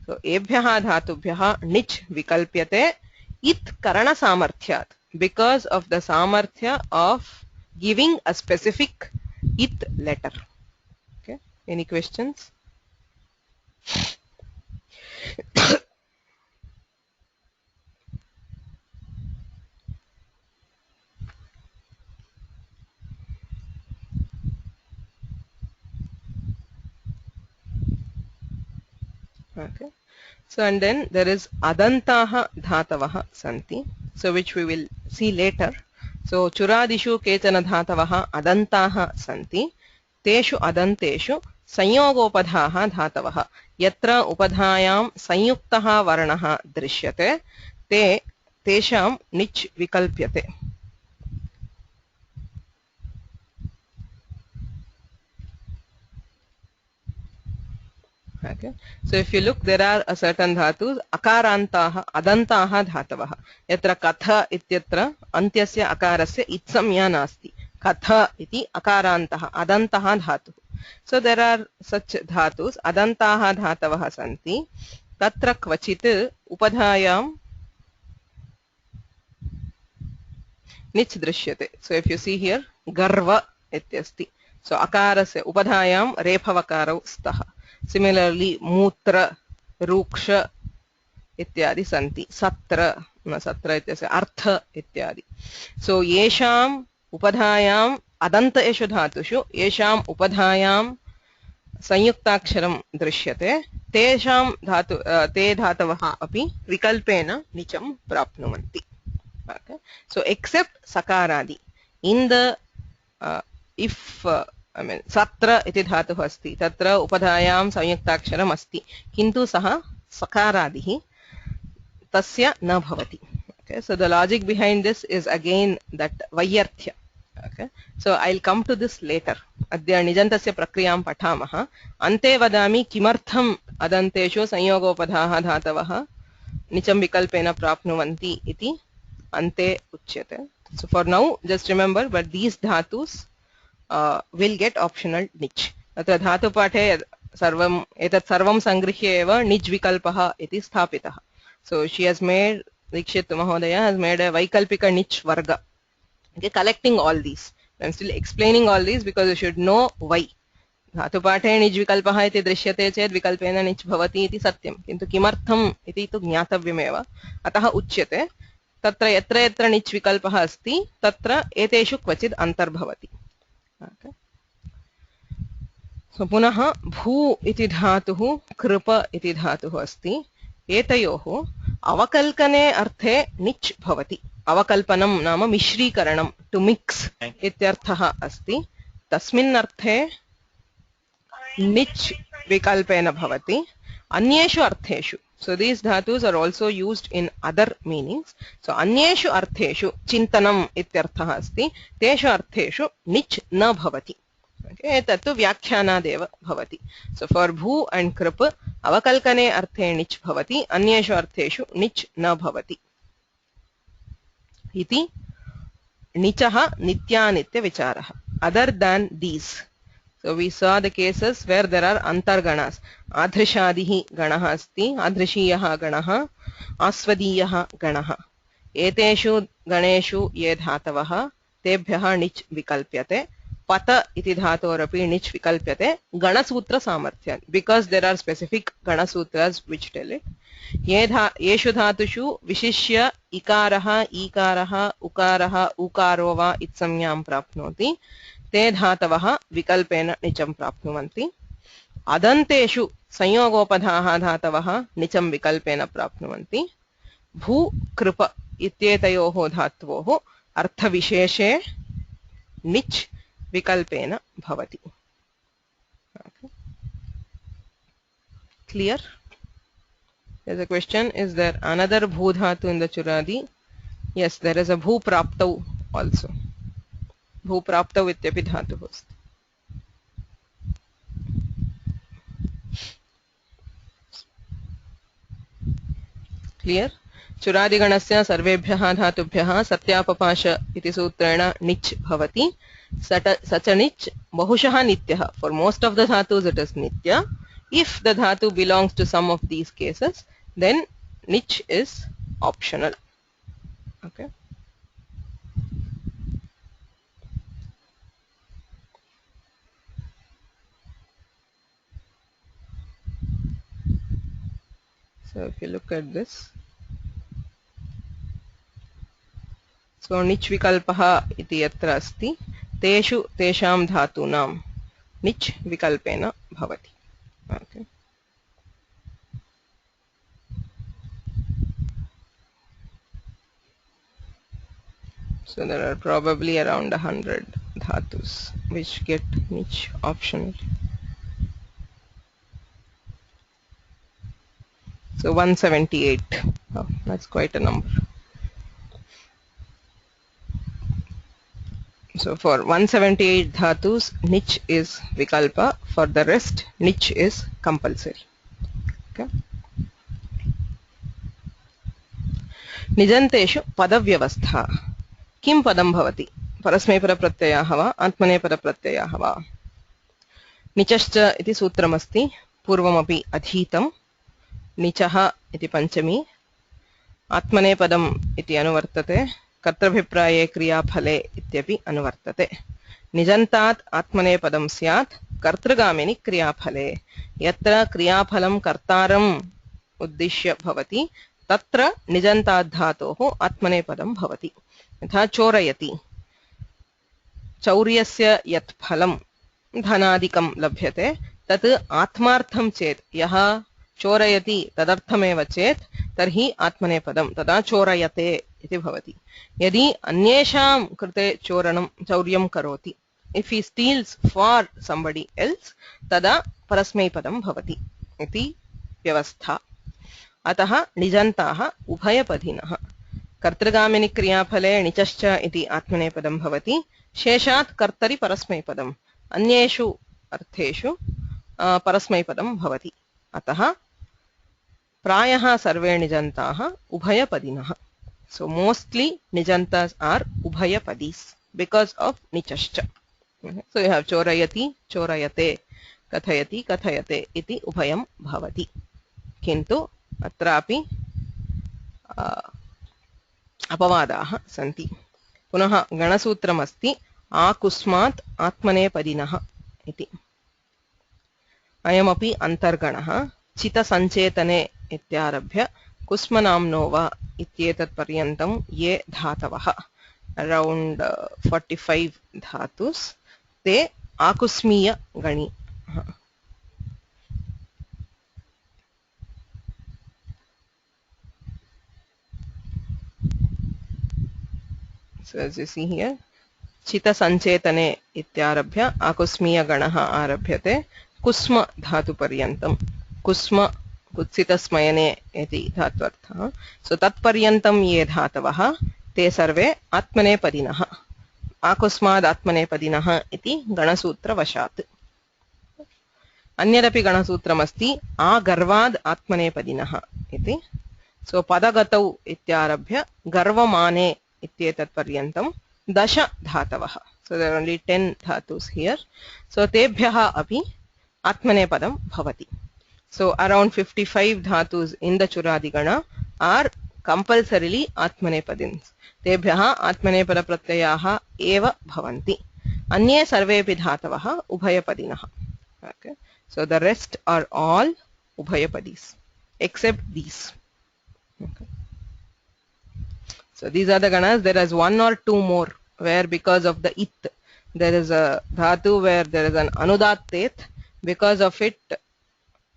So ebhyah dhatubhyah nich vikalpyate it karana samarthyat, because of the samarthya of giving a specific it letter. Okay. Any questions? Okay. So and then there is adantaha dhatavaha santi, so which we will see later. So churadishu kechana dhatavaha adantaha santi, teshu adanteshu संयोगोपधाः धातवः यत्र उपधायां संयुक्तः वर्णः दृश्यते तेषां निच् विकल्प्यते. Okay. So if you look, there are a certain dhatus akarantaha adantaha dhatavah yatra katha ityatra antyasya akarasya itsamya nasti katha iti akarantaha adantaha dhatu. So there are such dhatus adantaha dhatavah santi tatra kvachit upadhayam nich drishyate. So if you see here garva ityasti, so akarasya upadhayam rephavakaro stah. Similarly, mutra, ruksha ityadi santi. Satra, satra ityasya artha ityadi. So yesham upadhayam adanta eshu dhatushu yesham upadhayam sanyuktaksharam drishyate tesham dhatu te dhatavah api vikalpena nicham prapnuvanti. Okay. So except sakaradi, in the if I mean satra iti dhatuh asti tatra upadhayam samyuktaksharam asti kintu saha sakaradihi tasya na bhavati. Okay, so the logic behind this is again that vayarthya. Okay, so I'll come to this later. Adya nijantasya prakriyam pathamah ante vadami kimartham adanteshu sanyogopadhaah dhatavah nicham vikalpena prapnuvanti iti ante uchyate. So for now just remember, but these dhatus will get optional nich. Atra dhatu pathe सर्वं एतत् सर्वं संगृह्य एव निज् विकल्पः इति स्थापितः. So she has made, Dikshit Mahodaya has made a vaikalpika niche varga. Okay, collecting all these. I'm still explaining all these because you should know why. धातुपाठे निज् विकल्पः इति दृश्यते चेत् विकल्पेन निच् भवति इति सत्यं, किन्तु किमर्थम् इति तु ज्ञातव्यमेव. अतः उच्यते तत्र यत्र यत्र निच् विकल्पः अस्ति तत्र एतेषु क्वचित् अन्तर्भवति. सो पुनः भू इति धातुः कृप इति धातुः अस्ति. एतयोः अवकल्कने अर्थे निच् भवति. अवकल्पनं नाम मिश्रीकरणं, टु मिक्स् इत्यर्थः अस्ति. तस्मिन् अर्थे निच् विकल्पेन भवति. अन्येषु अर्थेषु, so these dhatus are also used in other meanings, so अन्येषु अर्थेषु चिन्तनम् इत्यर्थः अस्ति. तेषु अर्थेषु निच् न भवति. Okay, तत्तु व्याख्यानादेव भवति. So for bhu and krip अवकल्कने अर्थे निच् भवति, अन्येषु अर्थेषु निच् न भवति इति निचः नित्यानित्य विचारः. Other than these, so we saw the cases where there are antarganas. Adhrishadihi ganah asti, adhrishiyah ganah, aswadiyah ganah. Eteshu ganeshu ye dhatavah tebhyah nich vikalpyate. Pata iti dhatorapi nich vikalpyate ganasutra samarthyan, because there are specific ganasutras which tell it. Yeshu dhatushu vishishya ikaraha ikaraha ukaraha ukaro va itsamyam prapnoti ते धातवः विकल्पेन निचं प्राप्नुवन्ति. अदन्तेषु संयोगोपधाः धातवः निचं विकल्पेन प्राप्नुवन्ति. भू कृप इत्येतयोः धात्वोः अर्थविशेषे निच् विकल्पेन भवति. Clear? There's a question, is there another bhu dhatu in the churadi? Yes, there is a bhu praptau also. भूप्राप्तौ इत्यपि धातुः अस्ति. क्लियर्? चुरादिगणस्य सर्वेभ्यः धातुभ्यः सत्यापपाश इति सूत्रेण निच् भवति. स च निच् बहुशः नित्यः. For most of the dhatus it is nitya. If the dhatu belongs to some of these cases, then niche is optional. Okay. So if you look at this, so niche vikalpah iti yatra asti, teshu tesham dhatunam niche vikalpena bhavati. Okay. So there are probably around 100 dhatus which get niche optional. So 178. Oh, that's quite a number. So for 178 dhatus, niche is vikalpa. For the rest, niche is compulsory. Okay. Nijanteshu padavyavastha. Kim padam bhavati? Parasmepara pratyayah va atmanepara pratyayah va. Nichascha iti sutramasti. Purvamapi adhitam. Nichaha iti panchami. Atmanepadam iti anuvartate. कर्तृभिप्राये क्रियाफले इत्यपि अनुवर्तते. निजन्तात् आत्मनेपदं स्यात् कर्तृगामिनि क्रियाफले. यत्र क्रियाफलं कर्तारम् उद्दिश्य भवति तत्र निजन्तात् धातोः आत्मनेपदं भवति. यथा चोरयति. चौर्यस्य यत् फलं धनादिकं लभ्यते तत् आत्मार्थं चेत्, यः चोरयति तदर्थमेव चेत् तर्हि आत्मनेपदं, तदा चोरयते इति भवति. यदि अन्येषां कृते चौर्यं करोति, if he steals for somebody else, तदा परस्मैपदं भवति इति व्यवस्था. अतः निजन्ताः उभयपदिनः. कर्तृगामिनि क्रियाफले निचश्च इति आत्मनेपदं भवति. शेषात् कर्तरि परस्मैपदम्. अन्येषु अर्थेषु परस्मैपदं भवति. अतः प्रायः सर्वे निजन्ताः उभयपदिनः. So mostly nijantas are ubhayapadis because of nichascha. So you have chorayati, chorayate. कथयति कथयते इति उभयं भवति किन्तु अत्रापि अपवादाः सन्ति पुनः गणसूत्रमस्ति आकुस्मात् आत्मनेपदिनः इति अयमपि अन्तर्गणः चितसञ्चेतने इत्यारभ्य कुस्मनाम्नो वा इत्येतत् पर्यन्तं ये धातवः अराउण्ड् 45 धातुस् ते आकुस्मीय गणी So as you see here चितसञ्चेतने इत्यारभ्य आकुस्मीय गणः आरभ्यते कुस्म धातु पर्यन्तं कुस्म कुत्सितस्मयने इति धात्वर्थः सो तत्पर्यन्तं ये धातवः ते सर्वे आत्मनेपदिनः आकुस्माद् आत्मनेपदिनः इति गणसूत्रवशात् अन्यदपि गणसूत्रमस्ति आगर्वाद् आत्मनेपदिनः इति सो पदगतौ इत्यारभ्य गर्वमाने इत्येतत् पर्यन्तं 10 धातवः so there are only 10 dhatus here so tebhyah api atmanepadam bhavati so around 55 dhatus in the churadigana are compulsorily atmanepadins tebhyah atmanepada pratyayah eva bhavanti anye sarvepi dhatavah ubhayapadinah okay so the rest are all ubhayapadis except these okay. So these are the ganas. There is one or two more where because of the it there is a dhatu where there is an anudat tet because of it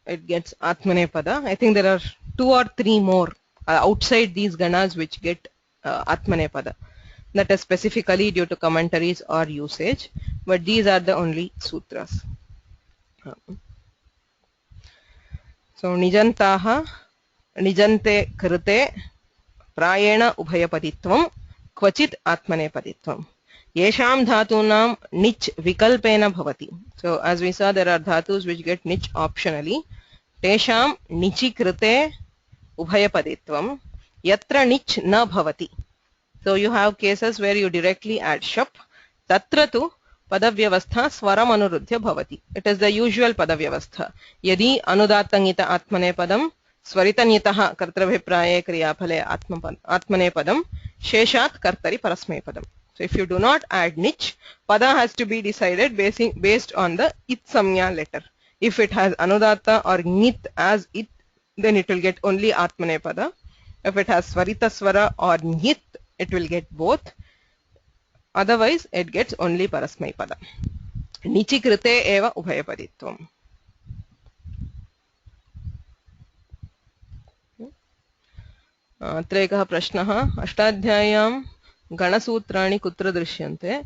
it gets atmanepada. I think there are 2 or 3 more outside these ganas which get atmanepada. That is specifically due to commentaries or usage, but these are the only sutras. So nijantaha nijante krite प्रायेण उभयपदित्वं क्वचित् आत्मनेपदित्वं येषां धातूनां निच् विकल्पेन भवति so as we saw there are dhatus which get niche optionally तेषां निचि कृते उभयपदित्वं यत्र निच् न भवति so you have cases where you directly add shap तत्र तु पदव्यवस्था स्वरम् अनुरुध्य भवति it is the usual पदव्यवस्था यदि अनुदात्तङ्गित आत्मनेपदं स्वरितन्यतः कर्तृभिप्राये क्रियाफले आत्मनेपदं शेषात् कर्तरि परस्मैपदं so if you do not add nich pada has to be decided based on the it samya letter if it has anudatta or nit as it then it will get only atmanepada if it has swarita swara or nit it will get both otherwise it gets only parasmaipada nichi krite eva ubhayapaditvam अत्र एकः प्रश्नः अष्टाध्याय्यां गणसूत्राणि कुत्र दृश्यन्ते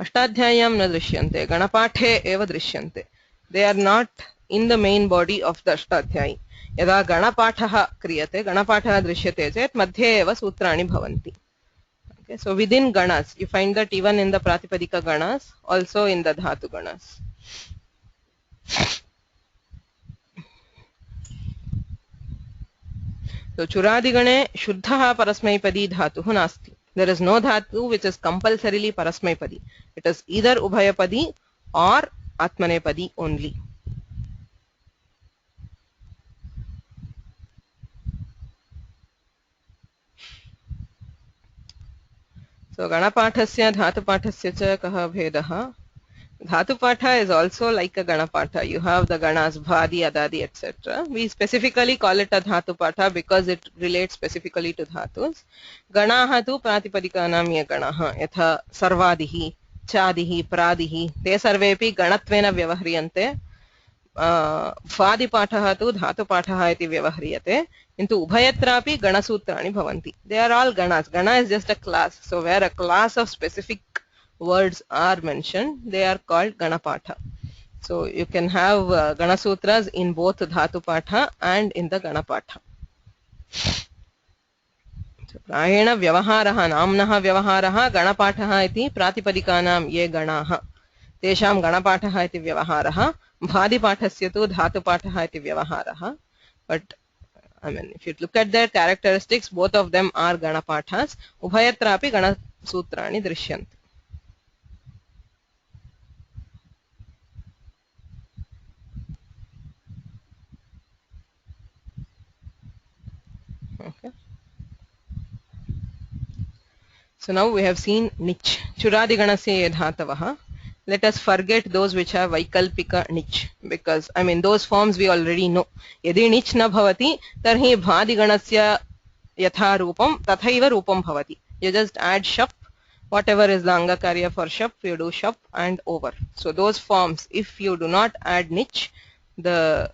अष्टाध्याय्यां न दृश्यन्ते गणपाठे एव दृश्यन्ते they are not in the main body of the Ashtadhyayi यदा गणपाठः क्रियते गणपाठः दृश्यते चेत् मध्ये एव सूत्राणि भवन्ति okay so within ganas you find that even in the pratipadika ganas also in the dhatu ganas so churadigane shuddhah parasmaipadi dhatuh nasti there is no dhatu which is compulsorily parasmaipadi it is either ubhayapadi or atmanepadi only so ganapathasya dhatupathasya cha kah bhedah Dhatupatha is also like a Ganapatha. You have the Ganas, Bhadi, Adadi, etc. We specifically call it a Dhatupatha because it relates specifically to Dhatus. Ganaha tu Pratipadikānām ye Ganaha. Yatha Sarvadihi, Chadihi, Pradihi. Te sarvepi Ganatvena vyavahriyante. Bhadipathaha tu Dhatupathaha iti vyavahriyate. Into Ubhayatrapi Ganasutrani bhavanti. They are all Ganas. Gana is just a class. So where a class of specific words are mentioned they are called ganapatha so you can have ganasutras in both dhatupatha and in the ganapatha so prayena vyavaharah namnah vyavaharah ganapatha iti pratipadikānām ye ganaah tesham ganapatha iti vyavaharah bhadipathasya tu dhatupatha iti vyavaharah but I mean if you look at their characteristics both of them are ganapathas ubhayatrapi ganasutrani drishyante Okay. So now we have seen nich. Churadiganasya ye dhatavaha. Let us forget those which have vaikalpika nich, because I mean those forms we already know. Yadi nich na bhavati tarhi bhadiganasya yatha rupam tathaiva rupam bhavati. You just add shap, whatever is the angakarya for shap, you do shap and over. So those forms, if you do not add nich, the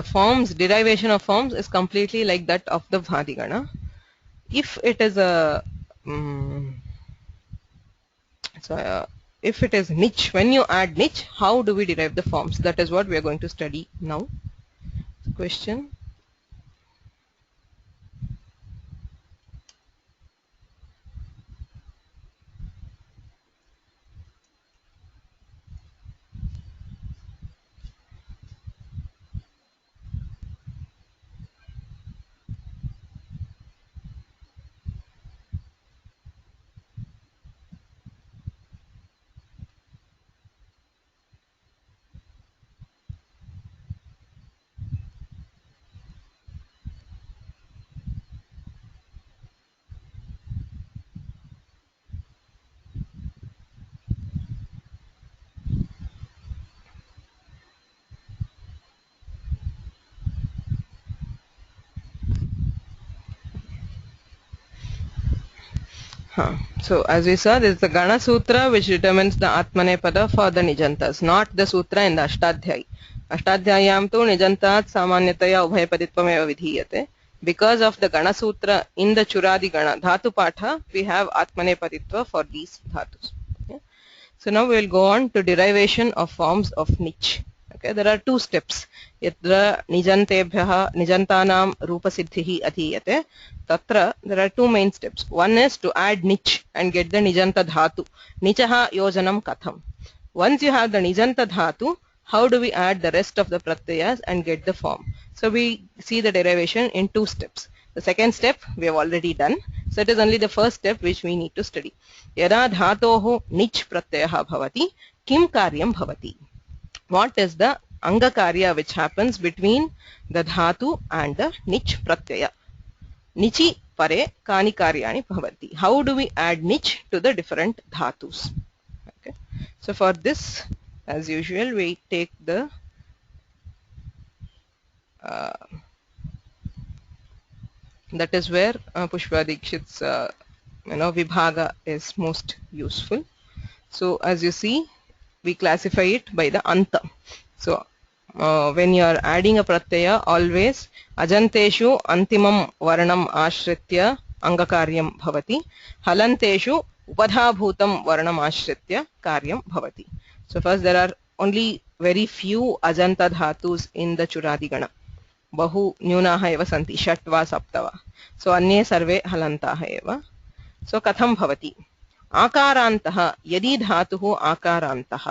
forms, derivation of forms is completely like that of the bhadigana. If it is a if it is nich, when you add nich, how do we derive the forms? That is what we are going to study now. Question. So as we saw, this is the Gana Sutra which determines the Atmanepada for the Nijantas, not the Sutra in the Ashtadhyayi. Ashtadhyayam tu Nijantat Samanyataya Ubhayapaditvam eva vidhiyate. Because of the Gana Sutra in the Churadi Gana Dhatu Patha, we have Atmanepaditva for these Dhatus. Okay. So now we will go on to derivation of forms of nich. Okay, there are two steps. Yatra nijantebhyaha nijantanam rupasiddhihi adhiyate. Tatra there are two main steps. One is to add nich and get the nijanta dhatu. Nichaha yojanam katham. Once you have the nijanta dhatu, how do we add the rest of the pratyayas and get the form? So we see the derivation in two steps. The second step we have already done. So it is only the first step which we need to study. Yada dhatoho nich pratyaha bhavati, kim karyam bhavati. What is the angakarya which happens between the dhatu and the nich pratyaya? Nichi pare kani karyani bhavati. How do we add nich to the different dhatus? Okay. So for this, as usual, we take the that is where Pushpa Dikshit's vibhaga is most useful. So as you see, we classify it by the anta. So when you are adding a pratyaya, always ajanteshu antimam varnam ashritya angakaryam bhavati, halanteshu upadhabhutam varnam ashritya karyam bhavati. So first there are only very few ajanta dhatus in the Churadigana. Bahu nyunaha eva santi, षट् वा सप्त वा. So अन्ये सर्वे हलन्ताः एव. So कथं भवति? आकारान्तः, यदि धातुः आकारान्तः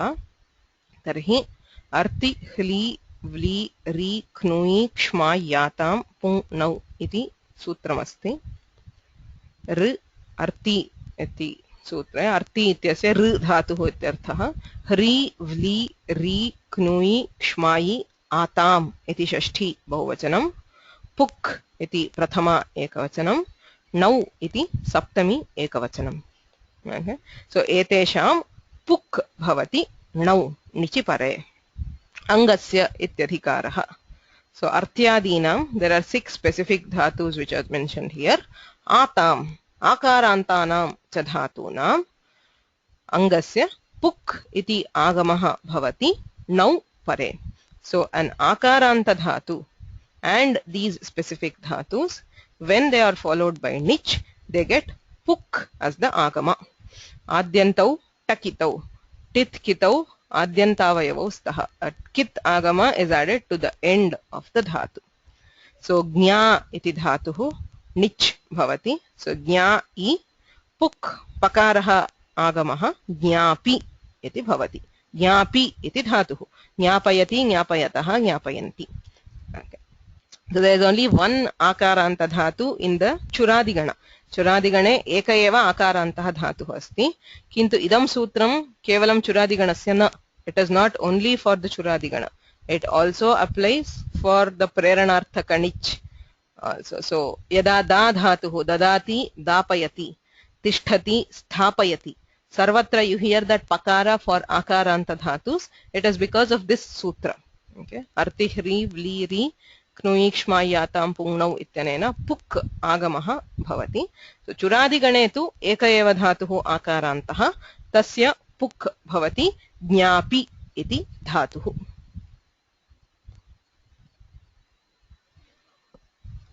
तर्हि अर्ति ह्ली व्ली रि क्नुयि क्ष्मा यातां पुं नौ इति सूत्रमस्ति. ऋ अर्ति इति सूत्रे अर्ति इत्यस्य ऋ धातुः इत्यर्थः. ह्री व्ली रि क्नुयि क्ष्मायि आताम इति षष्ठी बहुवचनम, पुक् इति प्रथमा एकवचनम, नौ इति सप्तमी एकवचनम. Okay. So एतेषां पुक् भवति नौ निचि परे. अंगस्य इत्यधिकारः. So artyadinam, there are 6 specific dhatus which are mentioned here. Atam, akarantanam cha dhatunam angasya puk iti agamah bhavati nau pare. So an akaranta dhatu and these specific dhatus, when they are followed by nich, they get puk as the agama. Adyantau takitau, tit kitau adyantavayavau staha. A kit agama is added to the end of the dhatu. So gnya iti dhatuhu nich bhavati. So gnya I, puk pakaraha agamaha gnapi iti bhavati. Gnapi iti dhatuhu. Gnapayati, gnapayataha, gnapayanti. Okay. So there is only one akaranta dhatu in the Churadigana. चुरादिगणे एक एव आकारान्तः धातुः अस्ति किन्तु इदं सूत्रं केवलं चुरादिगणस्य न it is not only for the चुरादिगण it also applies for the प्रेरणार्थक णिच् also. So यदा दा धातुः ददाति दापयति तिष्ठति स्थापयति सर्वत्र you hear that pakara for akaranta dhatus it is because of this sutra. Okay, arti hri vli ri knuyikshmayatam pungnau ityanena puk agamah bhavati. So churadigane tu eka eva dhatuः akarantah tasya puk bhavati ज्ञापि इति धातुः.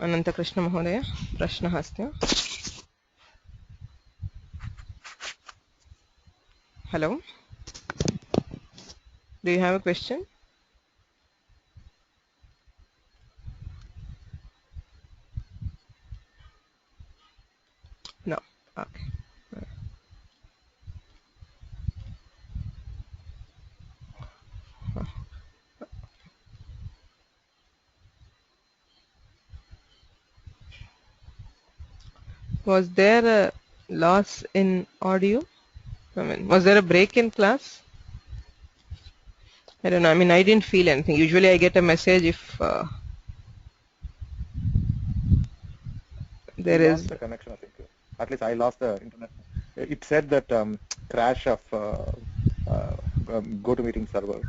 अनन्तकृष्ण महोदय प्रश्नः अस्ति. Hello, do you have a question? No. Okay. Was there a loss in audio? I mean, was there a break in class? I don't know. I mean, I didn't feel anything. Usually I get a message if there is the connection. I think at least I lost the internet. It said that crash of GoToMeeting server.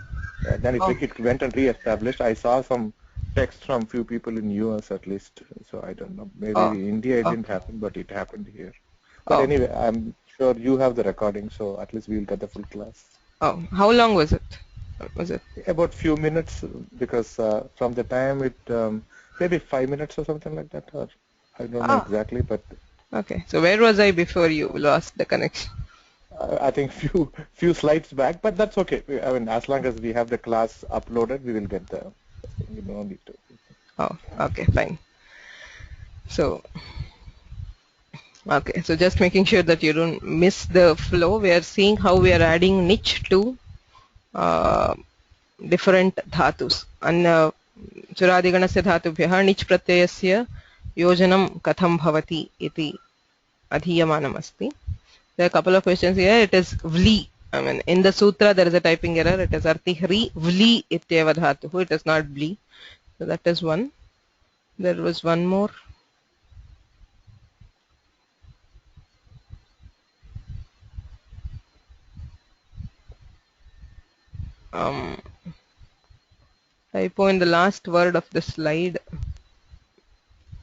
Then it went and re-established. I saw some text from few people in US at least. So I don't know. Maybe in India it didn't happen, but it happened here. But anyway, I'm sure you have the recording, so at least we will get the full class. Oh, how long was it? Was it about few minutes? Because from the time it maybe 5 minutes or something like that, or I don't know exactly, but okay. So where was I before you lost the connection? I think few slides back, but that's okay. I mean, as long as we have the class uploaded, we will get the. You don't need to. Oh, okay, fine. So, okay, so just making sure that you don't miss the flow. We are seeing how we are adding niche to different dhatus. And चुरादिगणस्य धातुभ्यः निच् प्रत्ययस्य योजनं कथं भवति इति अधीयमानम् अस्ति. There are a couple of questions here. It is vli. I mean, in the sutra there is a typing error. It is artihri vli ityeva dhatuh. It is not vli. So that is one. There was one more. Typo in the last word of the slide.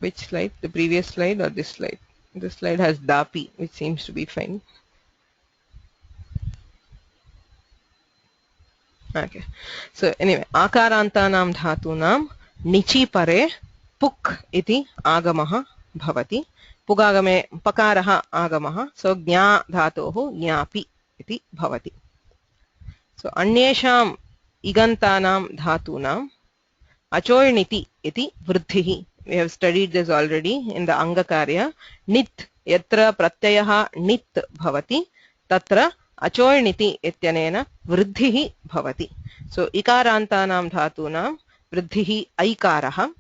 Which slide? The previous slide or this slide? This slide has dapi, which seems to be fine. Okay. So anyway, akarantanam dhatunam nichi pare puk iti agamah bhavati. Pugagame pakaraha agamah. So gnya dhatoho gnapi iti bhavati. So anyesham igantanam dhatunam achoyniti iti vruddhihi. We have studied this already in the Angakarya. Nit yatra pratyayah nit bhavati tatra achoyniti ityanena vruddhihi bhavati. So ikarantanam dhatunam vruddhihi aikarah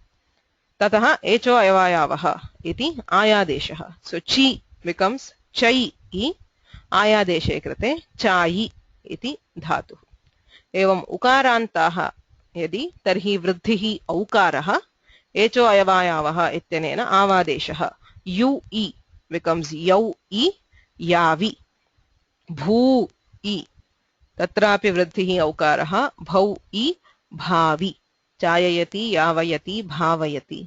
tatah echo ayavayavah iti ayadeshah. So chi becomes chai ayadeshe krite chai iti dhatu. Evam ukarantaah यदि तर्हि वृद्धिः औकारः echo अयवायावः इत्यनेन आवादेशः यु इ becomes यौ इ यावि भू इ तत्रापि वृद्धिः औकारः भौ इ भावि चाययति यावयति भावयति.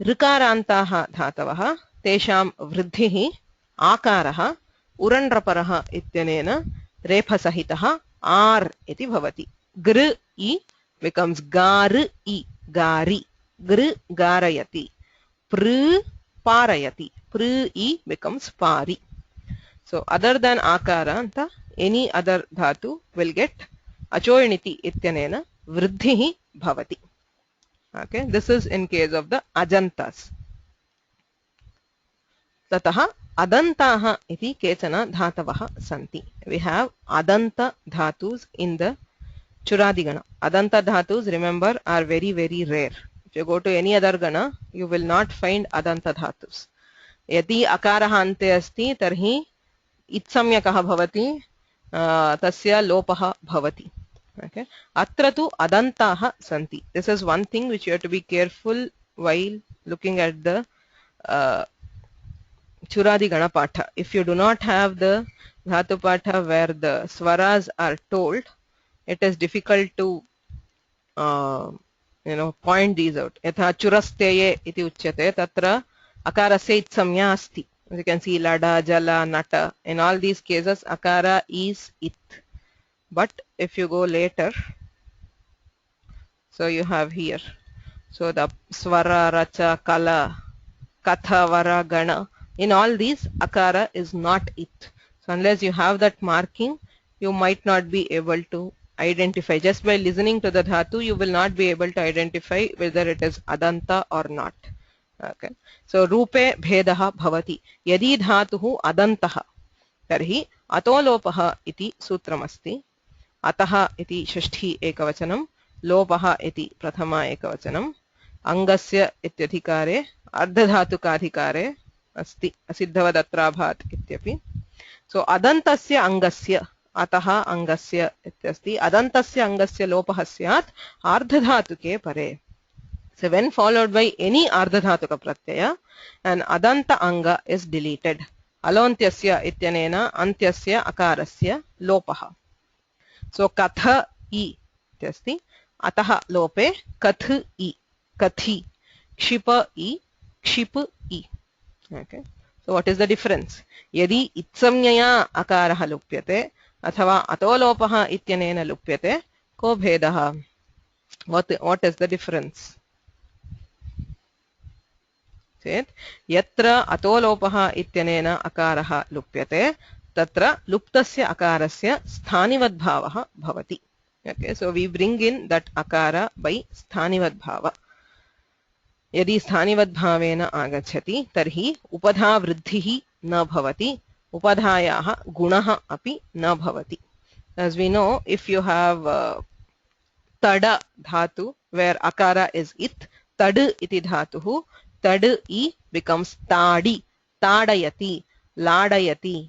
ऋकारान्ताः धातवः तेषां वृद्धिः आकारः उरण्रपरः इत्यनेन रेफसहितः आर् इति भवति. गृ इ becomes gar I gari. Gr garayati. Pr parayati. Pr I becomes pari. So other than akaranta, any other dhatu will get achoyniti ityanena vruddhihi bhavati. Okay, this is in case of the ajantas. Tatah adantaha iti kechana dhatavah santi. We have adanta dhatus in the Churadigana. Adanta dhatus, remember, are very, very rare. If you go to any other gana, you will not find adanta dhatus. यदि अकारः अन्ते अस्ति तर्हि इत्संज्ञकः भवति, तस्य लोपः भवति. Okay, अत्र तु अदन्ताः सन्ति. This is one thing which you have to be careful while looking at the Churadi Ganapatha. If you do not have the Dhatu Patha where the swaras are told, it is difficult to point these out. Yatha churasteye iti uchyate, tatra akarasya itsamya asti. As you can see, lada, jala, nata. In all these cases, akara is it. But if you go later, so you have here, so the swara, racha, kala, katha, vara, gana, in all these akara is not it. So unless you have that marking, you might not be able to identify. Just by listening to the dhatu, you will not be able to identify whether it is adanta or not. Okay, so rupe bhedah bhavati. Yadi dhatuhu adantaha tarhi atolopah iti sutramasti. अतः इति षष्ठी एकवचनं, लोपः इति प्रथमा एकवचनं, अङ्गस्य इत्यधिकारे अर्धधातुकाधिकारे अस्ति असिद्धवदत्राभात् इत्यपि. सो अदन्तस्य अङ्गस्य अतः अङ्गस्य इत्यस्ति. अदन्तस्य अङ्गस्य लोपः स्यात् आर्धधातुके परे. So when followed by any ardhadhatuka pratyaya, an adanta anga is deleted. Alontyasya ityanena antyasya akarasya lopaha. So katha I इत्यस्ति, अतः लोपे कथ I, kathi, kshipa I, kship I. Okay, so what is the difference? यदि इत्संज्ञया अकारः लुप्यते अथवा अतोलोपः इत्यनेन लुप्यते, को भेदः? What is the difference? चेत् यत्र अतोलोपः इत्यनेन अकारः लुप्यते तत्र लुप्तस्य अकारस्य स्थानिवद्भावः भवति. Okay, so we bring in that akara by स्थानिवद्भाव. यदि स्थानिवद्भावेन आगच्छति तर्हि उपधा वृद्धिः न भवति, उपधायाः गुणः अपि न भवति. As we know, if you have tada dhatu where akara is it, tad iti dhatuhu, tad I becomes tadi, tadayati, ladayati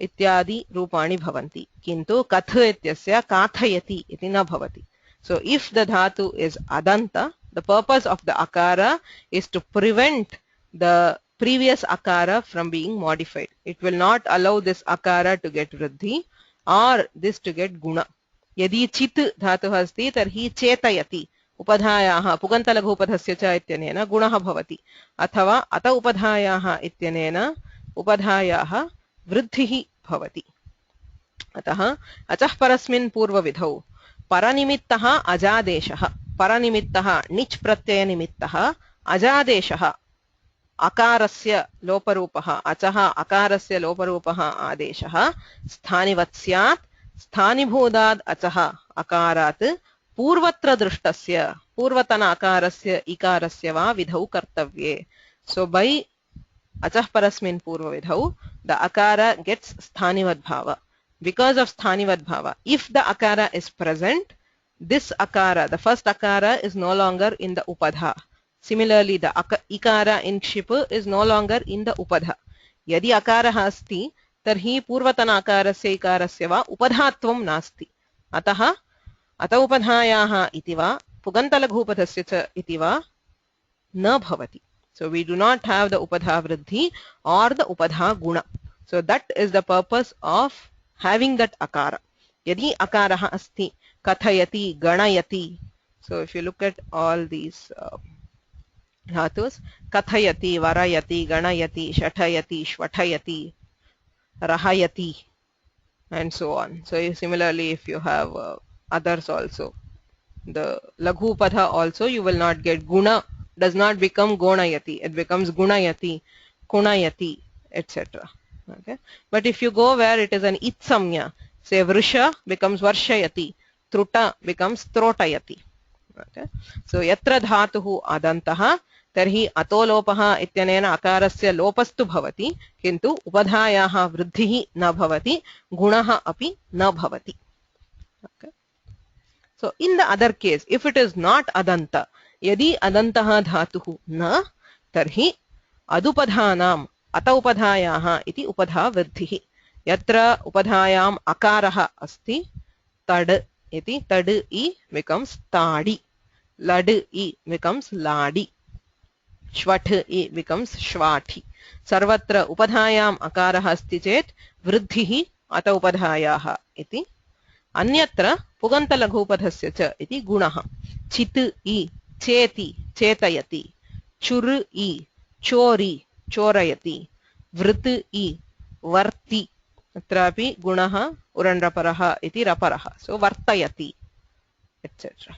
इत्यादि रूपाणि भवन्ति. किन्तु कथ इत्यस्य काथयति इति न भवति. So if the dhatu is adanta, the purpose of the akara is to prevent the previous akara from being modified. It will not allow this akara to get vruddhi or this to get guna. यदि चित् धातुः अस्ति तर्हि चेतयति, उपधायाः पुगन्तलघुपधस्य च इत्यनेन गुणः भवति, अथवा अत उपधायाः इत्यनेन उपधायाः वृद्धिः भवति. अतः अचः परस्मिन् पूर्वविधौ परनिमित्तः अजादेशः, परनिमित्तः निच् प्रत्ययनिमित्तः, अजादेशः अकारस्य लोपरूपः, अचः अकारस्य लोपरूपः आदेशः स्थानिवत् स्यात्. स्थानिभूताद् अचः अकारात् पूर्वत्र दृष्टस्य पूर्वतन अकारस्य इकारस्य वा विधौ कर्तव्ये. So by achah parasmin purva vidhau, the akara gets sthanivad bhava. Because of sthanivad bhava, if the akara is present, this akara, the first akara, is no longer in the upadha. Similarly, the ikara in kshipa is no longer in the upadha. Yadi akara asti, tarhi purvatana akarasya ikarasya va upadhatvam nasti. Ataha ata upadhayaha iti va pugantalaghupadhasya cha iti va na bhavati. So we do not have the upadha vruddhi or the upadha guna. So that is the purpose of having that akara. Yadi akaraha asti, kathayati, ganayati. So if you look at all these dhatus, kathayati, varayati, ganayati, shathayati, shvathayati, rahayati, and so on. So similarly, if you have others also, the laghu upadha also, you will not get guna. Does not become gonayati, it becomes gunayati, kunayati, etc. Okay, but if you go where it is an itsamya, say vrisha becomes varshayati, truta becomes trotayati. Okay, so yatra dhatuhu adantaha tarhi atolopaha ityanena akarasya lopastu bhavati, kintu upadhayaha vruddhihi na bhavati, gunaha api na bhavati. Okay, so in the other case, if it is not adanta, यदि अदन्तः धातुः न, तर्हि अदुपधानाम् अत उपधायाः इति उपधा वृद्धिः यत्र उपधायाम् अकारः अस्ति तड् इति तड् इ becomes ताडि लड् इ becomes लाडि श्वठ् इ becomes श्वाठि सर्वत्र उपधायाम् अकारः अस्ति चेत् वृद्धिः अत उपधायाः इति अन्यत्र पुगन्तलघूपधस्य च इति गुणः चित् इ चेति चेतयति चुर् इ चोरि चोरयति वृत् इ वर्ति अत्रापि गुणः उरण्रपरः इति रपरः so वर्तयति etc.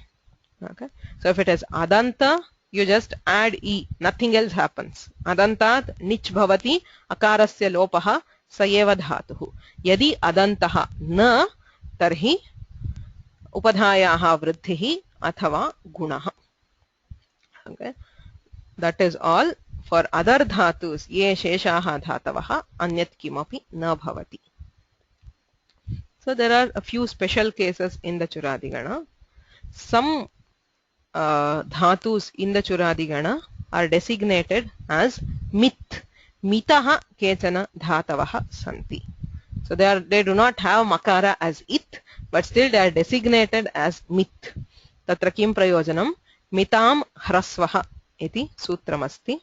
Okay, so if it is adanta you just add e, nothing else happens. Adantat nich bhavati akarasya lopah स एव धातुः यदि अदन्तः न तर्हि उपधायाः वृद्धिः अथवा गुणः. Okay, that is all for other dhatus ये शेषाः धातवः अन्यत् किमपि न भवति. So there are a few special cases in the Churadigana. Some dhatus in the Churadigana are designated as mit. Mitaha kechana dhatavaha santi. So they do not have makara as it, but still they are designated as mit. Tatra kim prayojanam mitam hrasvaha iti sutramasti.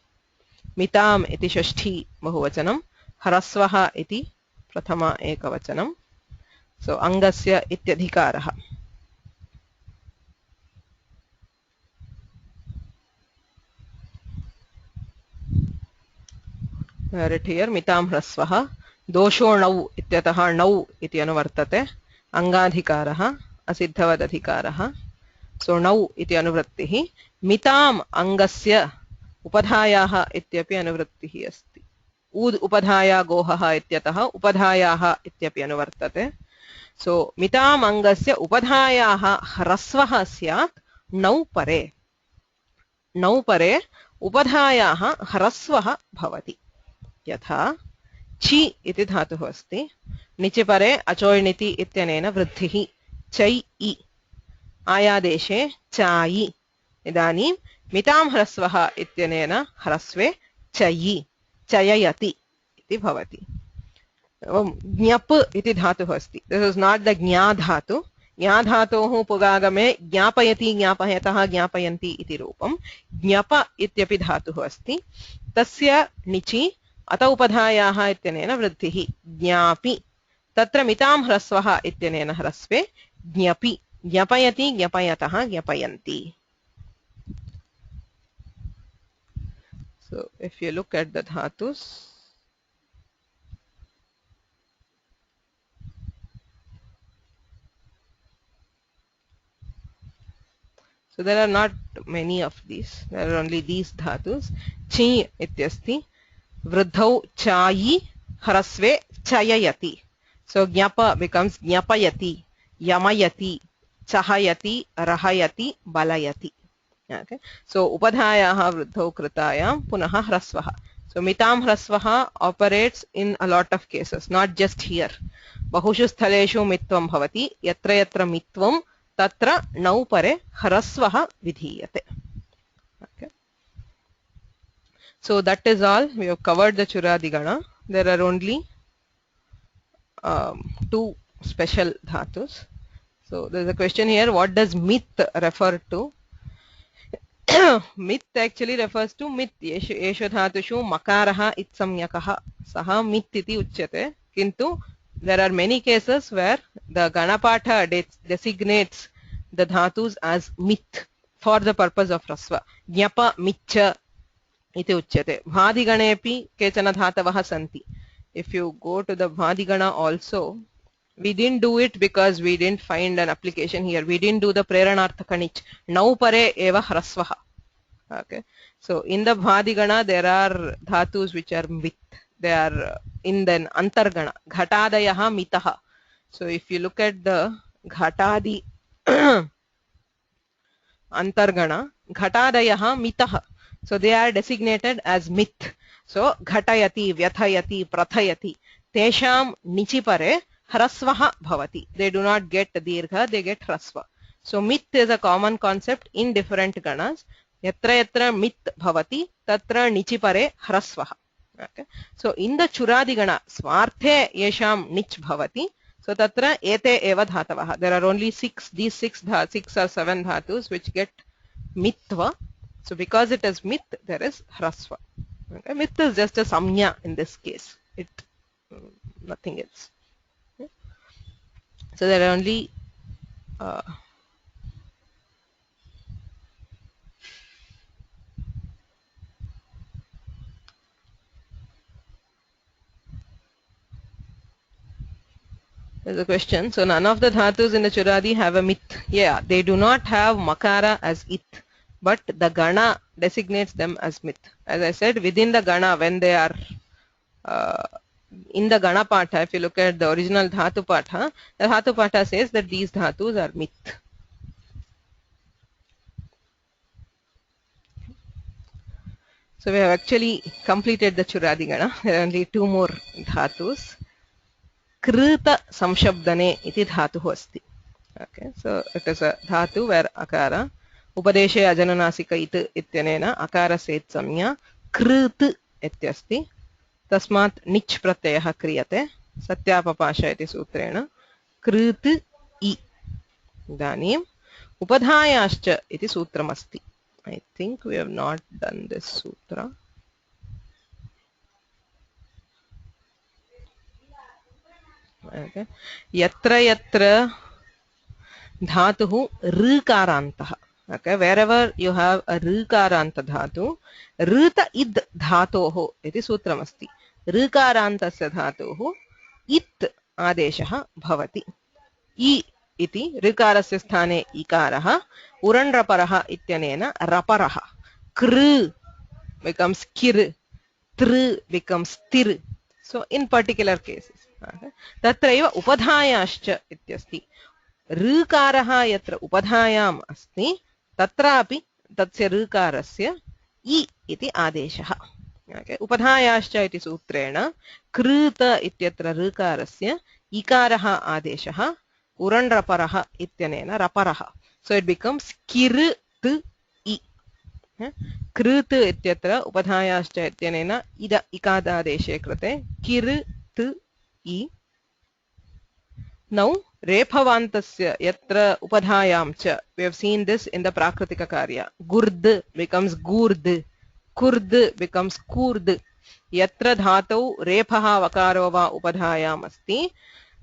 Mitam iti shashthi bahuvachanam, hrasvaha iti prathama ekavachanam. So angasya ityadhikaraha. Right here mitam hrasvaha dosho nau ityatah nau iti anuvartate angadhikaraha asiddhavadadhikaraha. So nau iti anuvrattihi mitam angasya upadhayaha ityapi anuvrattihi asti. Ud upadhaya gohaha ityatah upadhayaha ityapi anuvartate. So mitam angasya upadhayaha hrasvaha syat nau pare. Nau pare upadhayaha hrasvaha bhavati. यथा छि इति धातुः अस्ति निचि परे अचोयणिति इत्यनेन वृद्धिः चै इ आयादेशे चायि इदानीं मितां ह्रस्वः इत्यनेन ह्रस्वे चयि चययति इति भवति. ज्ञप् इति धातुः अस्ति. दिस् इस् नाट् द ज्ञा धातु. ज्ञा धातोः पुगागमे ज्ञापयति ज्ञापयतः ज्ञापयन्ति इति रूपं ज्ञप इत्यपि धातुः अस्ति. तस्य निचि अत उपधायाः इत्यनेन वृद्धिः ज्ञापि. तत्र मितां ह्रस्वः इत्यनेन ह्रस्वे ज्ञपि ज्ञापयति ज्ञापयतः ज्ञापयन्ति. So if you look at the dhatus, so there are not many of these. There are only these dhatus. Chi ityasti vruddhau chayi hrasve chayayati. So jnapa becomes jnapayati, yamayati, chahayati, rahayati, balayati. Okay. So upadhayaha vruddhau kritayam punaha hrasvaha. So mitam hrasvaha operates in a lot of cases, not just here. Bahushu sthaleshu mitvam bhavati. Yatra yatra mitvam tatra nau pare hrasvaha vidhiyate. Okay. So that is all. We have covered the Churadigana. There are only two special dhatus. So there is a question here, what does mit refer to? Mit actually refers to mit. Yeshu dhatushu makaraha itsamyakaha saha mit iti uchyate. Kintu there are many cases where the Ganapatha designates the dhatus as mit for the purpose of rasva. Jnapa mitcha iti uchyate. Bhadiganepi kechana dhatavaha santi. If you go to the Bhadigana also, we didn't do it because we didn't find an application here. We didn't do the Preranarthaka nich. Nau pare eva hrasvaha. Okay. So in the Bhadigana there are dhatus which are mit. They are in the Antargana. Ghatadayaha mitaha. So if you look at the Ghatadi Antargana, Ghatadayaha mitaha. So they are designated as mit. So ghatayati, vyathayati, prathayati. Tesham nichi pare hrasvaha bhavati. They do not get dirgha, they get hrasva. So mit is a common concept in different ganas. Yatra yatra mit bhavati tatra nichi pare hrasvah. Okay. So in the Churadigana, Swarthe yesham nich bhavati. So tatra ete eva dhatavah. There are only these six or seven dhatus which get mitva. So because it is mit, there is hrasva. Okay. Mit is just a samnya in this case. It nothing else. Okay. So there are only there's a question. So none of the dhatus in the Churadi have a mit. Yeah, they do not have makara as it, but the gana designates them as mit. As I said, within the gana, when they are in the gana patha, if you look at the original dhatu patha, the dhatu patha says that these dhatus are mit. So we have actually completed the Churadi gana. There are only two more dhatus. Krita samshabdane iti dhatuhu asti. Okay, so it is a dhatu where akara upadeshe ajananasika it ityanena akara set samya krit ityasti tasmat nich pratyayah kriyate satyapapasha iti sutrena krit I. Idanim upadhayascha iti sutramasti. I think we have not done this sutra. Okay. Yatra yatra dhatuhu rkarantah. Okay, wherever you have a rkaranta dhatu, rita id dhatoho iti sutramasti. Rkarantasya dhatoho it adeshah bhavati. I iti rkarasya sthane ikaraha uranraparaha ityanena raparaha. Kr becomes kir, tr becomes tir. So in particular cases, tatraiva upadhayascha ityasti. ऋकारः यत्र उपधायाम् अस्ति तत्रापि तस्य ऋकारस्य इ इति आदेशः. उपधायाश्च इति सूत्रेण कृत इत्यत्र ऋकारस्य इकारः आदेशः उरण्रपरः इत्यनेन रपरः. So it becomes किर्त् इ. कृत् इत्यत्र उपधायाश्च इत्यनेन इद इकादादेशे कृते किर्त् इ. Now Rephavantasya yatra upadhayam cha. We have seen this in the Prakritika Karya. Gurd becomes gurd. Kurd becomes kurd. Yatra dhatau rephaha vakaro va upadhayam asti.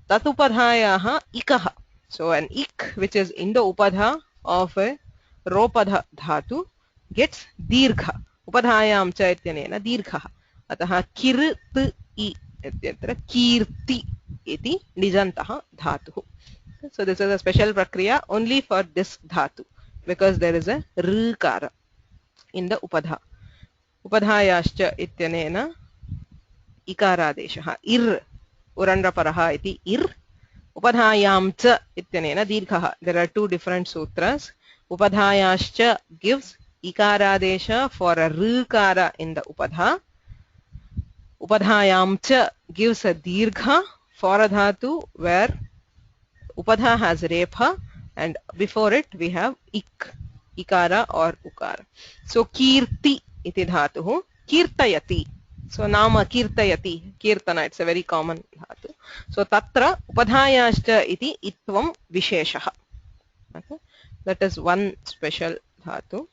Tat upadhayaha ikaha. So an ik which is in the upadha of a ropadha dhatu gets dirgha. Upadhayam cha ityanena dirgha. Ataha kirt I ityatra kirti iti nijantah dhatuh. So this is a special prakriya only for this dhatu because there is a rkara in the upadha. Upadhayascha ityanena ikaradeshah. Ir uranraparaha iti ir. Upadhayam cha ityanena dirghaha. There are two different sutras. Upadhayascha gives ikaradesha for a rkara in the upadha. Upadhayam cha gives a dirgha for a dhatu where upadha has repha and before it we have ik, ikara or ukara. So kirti iti dhatuhu kirtayati. So nama kirtayati, kirtana, it's a very common dhatu. So tatra upadhayascha iti itvam visheshaha. Okay. That is one special dhatu.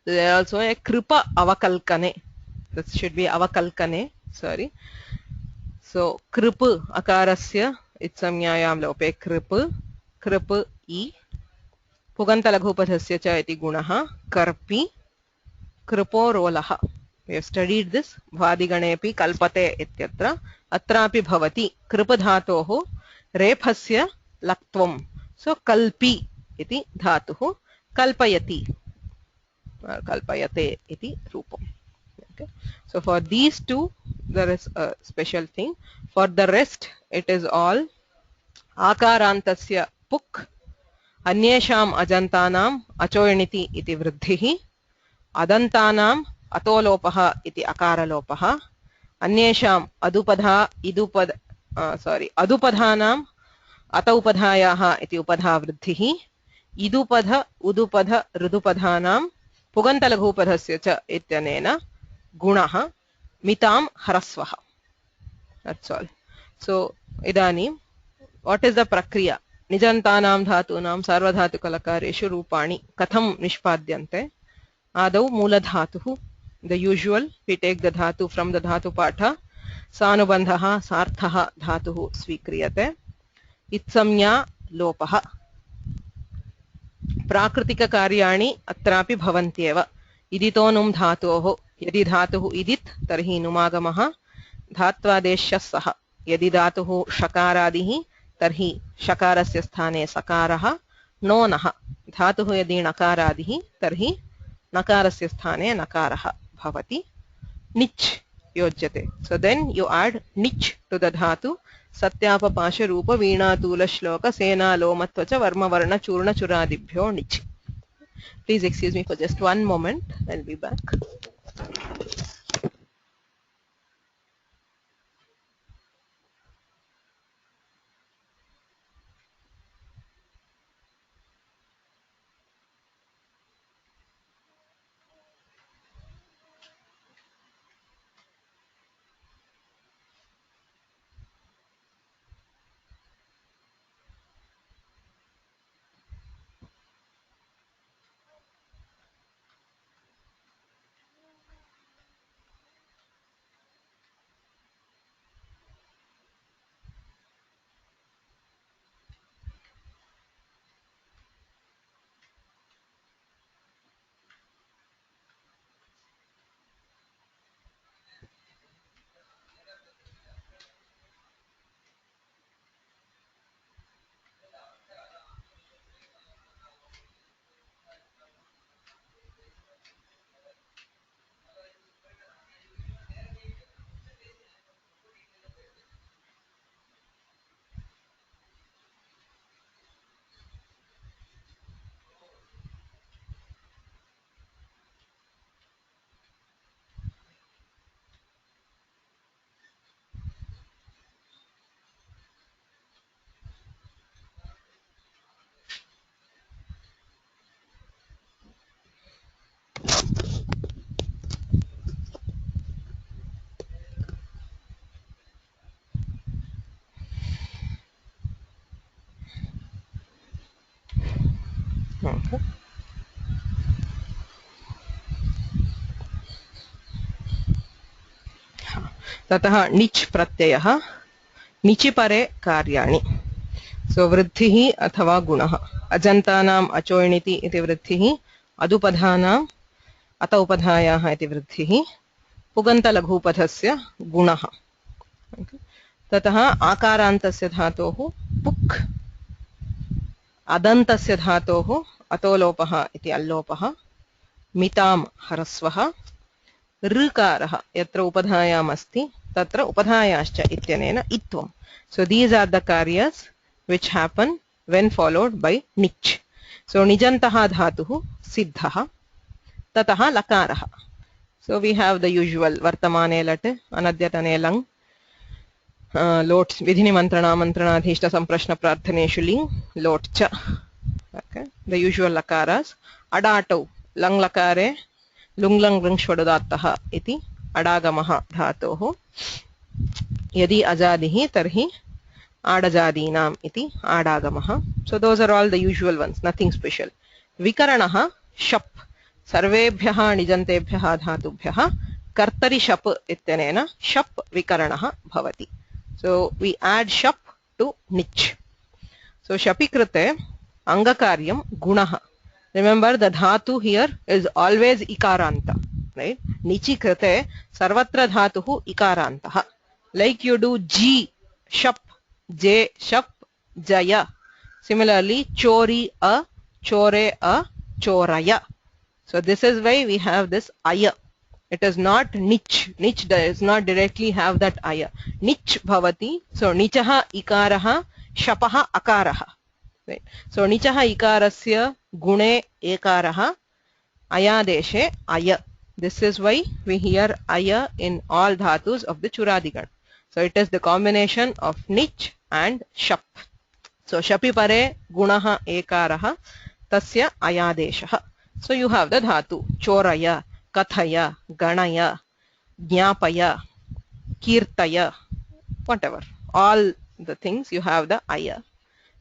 There is also a kripa avakalkane. That should be avakalkane, sorry. So krip akarasya itsamyayam lope krip, krip I. Pugantalaghupadhasya cha iti gunaha karpi, kripo rolaha. We have studied this. Bhadiganepi kalpate ityatra atrapi bhavati kripadhatoho rephasya laktvam. So kalpi iti dhatuhu kalpayati kalpayate iti rupam. Okay. So for these two there is a special thing. For the rest it is all akarantasya puk, anyesham ajantanam achoyaniti iti vruddhihi, adantanam atolopaha iti akaralopaha, anyesham adupadha idupad adupadhanam ataupadhayaha iti upadha vruddhihi, idupadha udupadha rudupadhanam पुगन्तलघुपधस्य च इत्यनेन गुणः मितां ह्रस्वः. That's all. So इदानीं what is the prakriya? निजन्तानां धातूनां सार्वधातुकलकारेषु रूपाणि कथं निष्पाद्यन्ते? आदौ मूलधातुः, the usual, we take the dhatu from the dhatu patha. सानुबन्धः सार्थः धातुः स्वीक्रियते. इत्संज्ञा लोपः. प्राकृतिककार्याणि अत्रापि भवन्त्येव. इदितोनुं धातोः, यदि धातुः इदित् तर्हि नुमागमः धात्वादेशः सः. यदि धातुः षकारादिः तर्हि षकारस्य स्थाने सकारः. नोनः धातुः यदि नकारादिः तर्हि नकारस्य स्थाने नकारः भवति. निच् योज्यते. So then you add nich to the dhatu. सत्यापपाश रूप वीणातूल श्लोक सेना लोमत्वच वर्म वर्ण चूर्ण चुरादिभ्यो निच्. Please excuse me for just one moment. I'll be back. Okay. ततः निच् प्रत्ययः निचि परे कार्याणि. सो वृद्धिः अथवा गुणः. अजन्तानाम् अचोयणिति इति वृद्धिः. अदुपधानाम् अत उपधायाः इति वृद्धिः. पुगन्तलघुपधस्य गुणः. ततः आकारान्तस्य धातोः पुक्. अदन्तस्य धातोः अतोलोपः इति अल्लोपः. मितां ह्रस्वः. ऋकारः यत्र उपधायाम् अस्ति तत्र उपधायाश्च इत्यनेन इत्वम्. So these are the karyas which happen when followed by nich. So nijantah dhatuh siddhah. Tatah lakarah. So we have the usual vartamane lat, anadyatane lang, lot vidhini mantrana mantranadhishta samprashna prarthaneshu ling, lot cha. Okay, the usual lakaras. Adato lang lakare लुङ् लङ् लृङ् ष्वडुदात्तः इति अडागमः धातोः. यदि अजादिः तर्हि आडजादीनाम् इति आडागमः. So those are all the usual ones, nothing special. विकरणः शप्. सर्वेभ्यः निजन्तेभ्यः धातुभ्यः कर्तरि शप् इत्यनेन शप् विकरणः भवति. So we add shap to nich. So shapi krite angakaryam gunaha. Remember the dhatu here is always ikaranta, right? Nichi krite sarvatra dhatuhu ikarantah. Like you do G, shap, J, shap, jaya. Similarly, chori, a, chore, a, choraya. So this is why we have this aya. It is not nich. Nich does not directly have that aya. Nich bhavati. So nichaha ikaraha, shapaha akaraha. Right. So nichaha ikarasya gune ekaraha, ayadeshe aya. This is why we hear aya in all dhatus of the churadigan. So it is the combination of nich and shap. So shapi pare gunaha ekaraha tasya ayadeshaha. So you have the dhatu choraya, kathaya, ganaya, jnapaya, kirtaya, whatever. All the things you have the aya.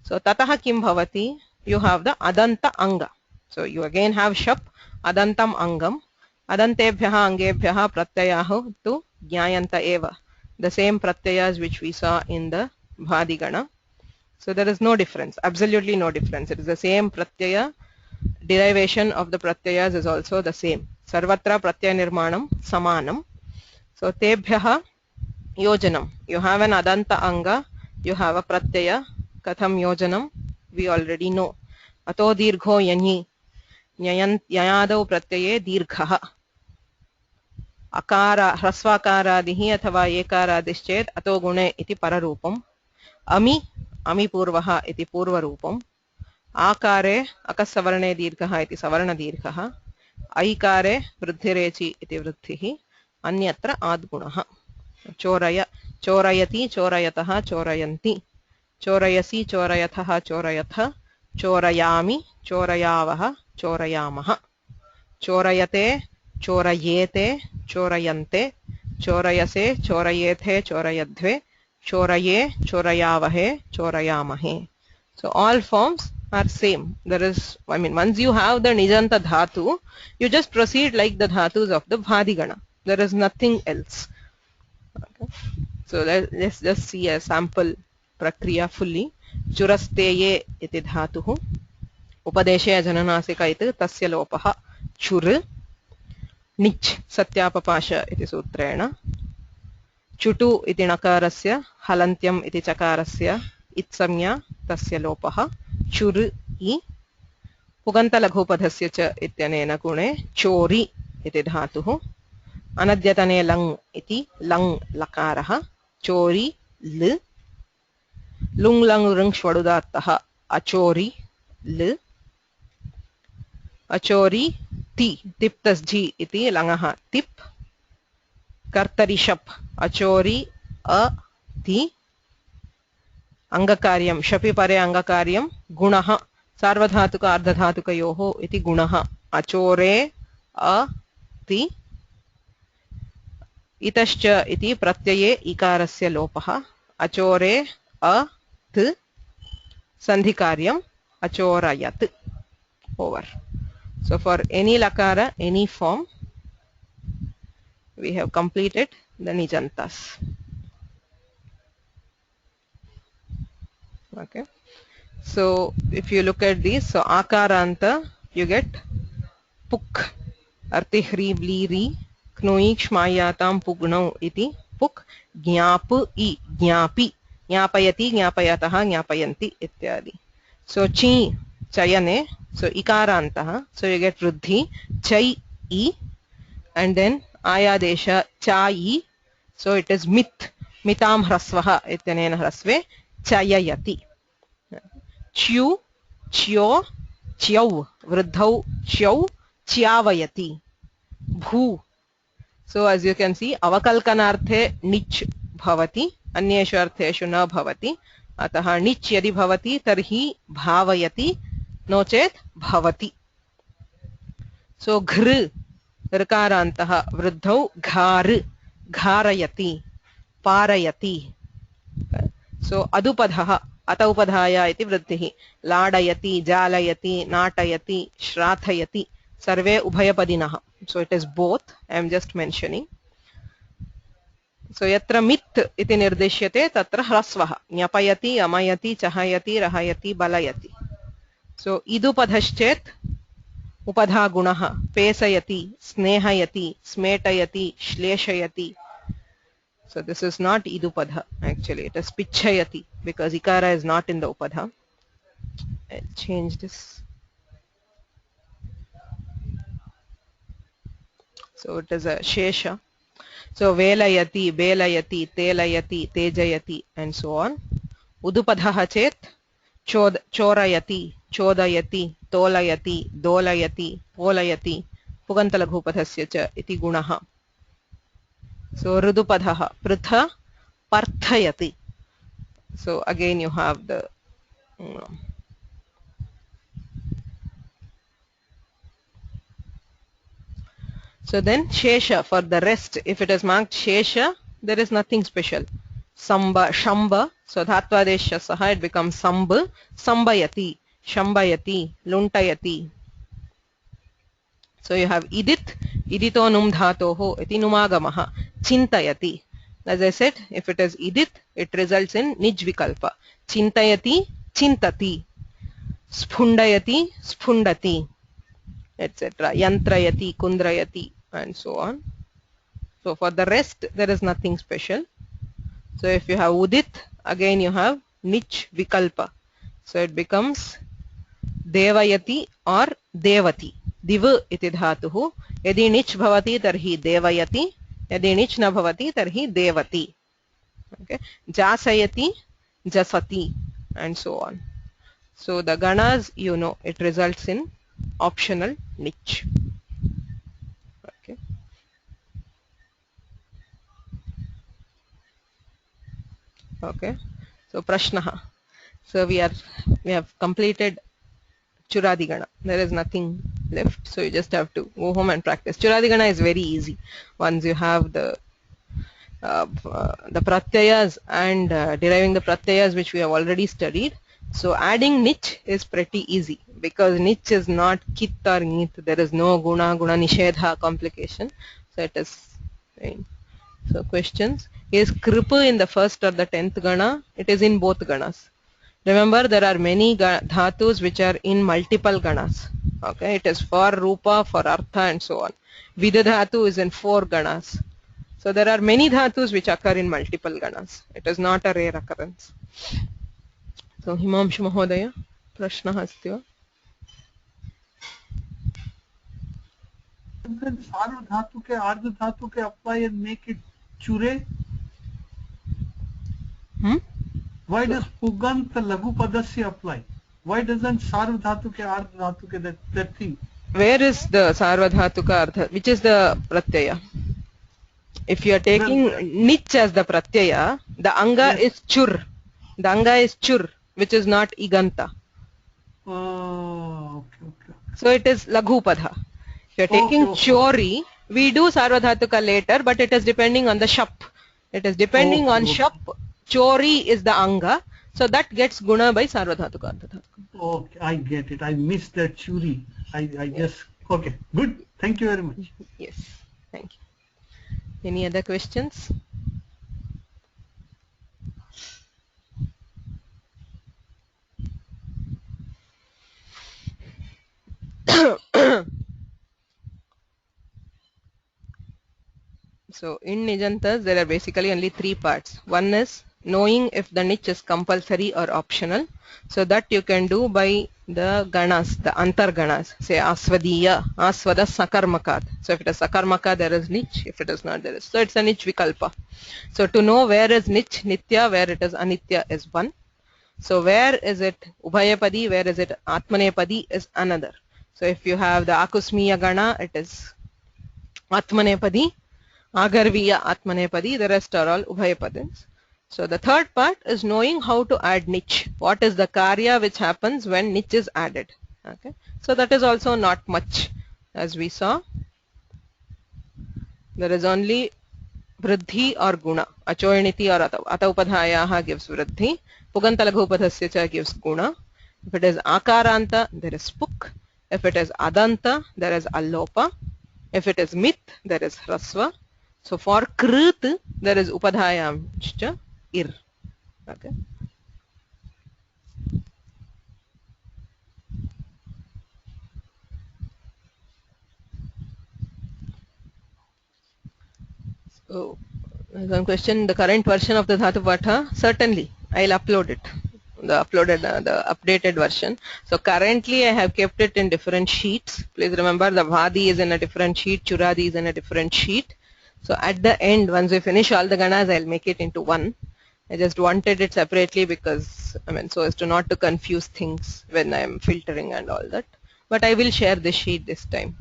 So tataha kim bhavati? You have the adanta anga. So you again have shap adantam angam. Adantebhyaha angebhyaha pratyayahu tu jnayanta eva. The same pratyayas which we saw in the bhadigana. So there is no difference, absolutely no difference. It is the same pratyaya. Derivation of the pratyayas is also the same. Sarvatra pratyaya nirmanam samanam. So tebhyaha yojanam. You have an adanta anga, you have a pratyaya. Katham yojanam? We already know. Ato dirgho yanyi. Yayadau pratyaye dirghaha. Akara hrasvakaradihi athava ekaradishchet ato gune iti pararupam. Ami purvaha iti purvarupam. आकारे अकस्सवर्णे दीर्घः इति सवर्णदीर्घः ऐकारे वृद्धिरेचि इति वृद्धिः अन्यत्र आद्गुणः चोरय चोरयति चोरयतः चोरयन्ति चोरयसि चोरयथः चोरयथ चोरयामि चोरयावः चोरयामः चोरयते चोरयेते चोरयन्ते चोरयसे चोरयेथे चोरयध्वे चोरये चोरयावहे चोरयामहे. So all forms are same. There is, I mean, once you have the nijanta dhatu, you just proceed like the dhatus of the bhadigana. There is nothing else. Okay. So let's just see a sample prakriya fully. Churasteye iti dhatuhu. Upadeshe jananasika iti tasya lopaha. Chur. Nich satyapapasha iti sutrena. Chutu iti nakarasya. Halantyam iti chakarasya. Itsamya tasya lopaha. Chur I पुगंत लघुपधस्य च इत्यनेन गुणे चोरी इति धातुः अनद्यतने लङ् इति लङ् लकारः चोरी ल लुङ् लङ् ऋङ् ष्वडुदात्तः अचोरी ल अचोरी ति तिप्तस् झि इति लङः तिप् कर्तरि शप् अचोरी अ ति अंगकार्यं शपि परे अंगकार्यं गुणः सार्वधातुक अर्धधातुकयोः इति गुणः अचोरे अ ति इतश्च इति प्रत्यये इकारस्य लोपः अचोरे अ त् संधिकार्यं अचोरयत् over. So for any lakara, any form, we have completed the nijantas. Okay. So if you look at these, so akaranta, you get puk, arti hri bli ri, knoi kshmayatam pugnau iti puk, jnap I, jnapi, jnapayati, jnapayataha, jnapayanti ityadi. So chi, chayane, so ikaranta, so you get vruddhi, chai I, and then ayadesha chai, so it is mit, mitam hrasvaha ityanena hrasve, chayayati. Chew च्यो च्यौ वृद्धौ च्यौ च्यावयति भू. So as you can see अवकल्पनार्थे निच् भवति अन्येषु अर्थेषु न भवति अतः निच् यदि भवति तर्हि भावयति नो चेत् भवति. So घृ ऋकारान्तः वृद्धौ घार् घारयति पारयति. So अदुपधः अत उपधाय इति वृद्धिः लाडयति जालयति नाटयति श्राथयति सर्वे उभयपदिनः. So it is both. I am just mentioning. So यत्र मित् इति निर्दिश्यते तत्र ह्रस्वः ञपयति अमयति चहयति रहयति बलयति. So इदुपधश्चेत् उपधा गुणः पेसयति स्नेहयति स्मेटयति श्लेषयति. So this is not idupadha, actually it is pichayati because ikara is not in the upadha. I'll change this. So it is a shesha. So velayati, belayati, telayati, tejayati and so on. Udupadha chet chorayati, chodayati, tolayati, dolayati, polayati, pugantalaghupadhasya cha iti gunaha. So rudupadha pritha parthayati. So again you have the So then shesha, for the rest, if it is marked shesha, there is nothing special. Samba, shamba, so dhatvadesha saha, it becomes samba, sambayati, shambayati, luntayati. So you have idit, idito num dhatoho, iti numagamaha, chintayati. As I said, if it is idit, it results in nij vikalpa. Chintayati, chintati. Sphundayati, sphundati, etc. Yantrayati, kundrayati, and so on. So for the rest, there is nothing special. So if you have udit, again you have nich vikalpa. So it becomes devayati or devati. Div iti dhatuhu. Yadi nich bhavati tarhi devayati. Yadi nich na bhavati tarhi devati. Okay. Jasayati, jasati, and so on. So the ganas, you know, it results in optional nich. Okay. Okay. So prashnaha. So we have completed Churadigana. There is nothing left. So you just have to go home and practice. Churadigana is very easy. Once you have the pratyayas and deriving the pratyayas which we have already studied. So adding nich is pretty easy because nich is not kit or nit. There is no guna nishedha complication. So it is fine. So questions. Is kripa in the first or the 10th gana? It is in both ganas. Remember, there are many dhatus which are in multiple ganas. Okay, it is for rupa, for artha, and so on. Vida dhatu is in 4 ganas. So there are many dhatus which occur in multiple ganas. It is not a rare occurrence. So Himamshu Mahodaya, Prashna अस्ति वा? Sarva dhatu ke ardha dhatu ke apply and make it chure. Why does pugant lagu padasya apply? Why doesn't sarva dhatu ke ardha dhatu ke that thing? Where is the sarva dhatuka ardha? Which is the pratyaya? If you are taking nich as the pratyaya, the anga is chur. The anga is chur, which is not iganta. Okay. So it is laghu padha. If you are taking chori, we do sarvadhatuka later, but it is depending on the shap. It is depending on shap. Chori is the anga, so that gets guna by sarvadhatuka ardha. Okay, I get it. I missed that churi. I just okay. Good. Thank you very much. Yes, thank you. Any other questions? So in Nijantas, there are basically only 3 parts. One is knowing if the niche is compulsory or optional. So that you can do by the ganas, the antar ganas. Say asvadiya, asvada sakarmakat. So if it is sakarmaka, there is niche. If it is not, there is. So it's a niche vikalpa. So to know where is niche nitya, where it is anitya is one. So where is it ubhayapadi, where is it atmanepadi is another. So if you have the akusmiya gana, it is atmanepadi. Agarviya Atmanepadi, the rest are all Ubhayapadins. So the third part is knowing how to add nich. What is the karya which happens when nich is added? Okay. So that is also not much, as we saw. There is only vriddhi or guna. Achoyaniti or ataupadhayaha gives vriddhi. Pugantalaghupadhasya cha gives guna. If it is akaranta, there is puk. If it is adanta, there is allopa. If it is mit, there is hrasva. So for krut, there is upadhayam ir. Okay. So one question: the current version of the Dhatu Patha? Certainly, I'll upload it. The updated version. So currently I have kept it in different sheets. Please remember the Vadi is in a different sheet, Churadi is in a different sheet. So at the end, once we finish all the ganas, I'll make it into one. I just wanted it separately because, so as to not to confuse things when I'm filtering and all that. But I will share this sheet this time.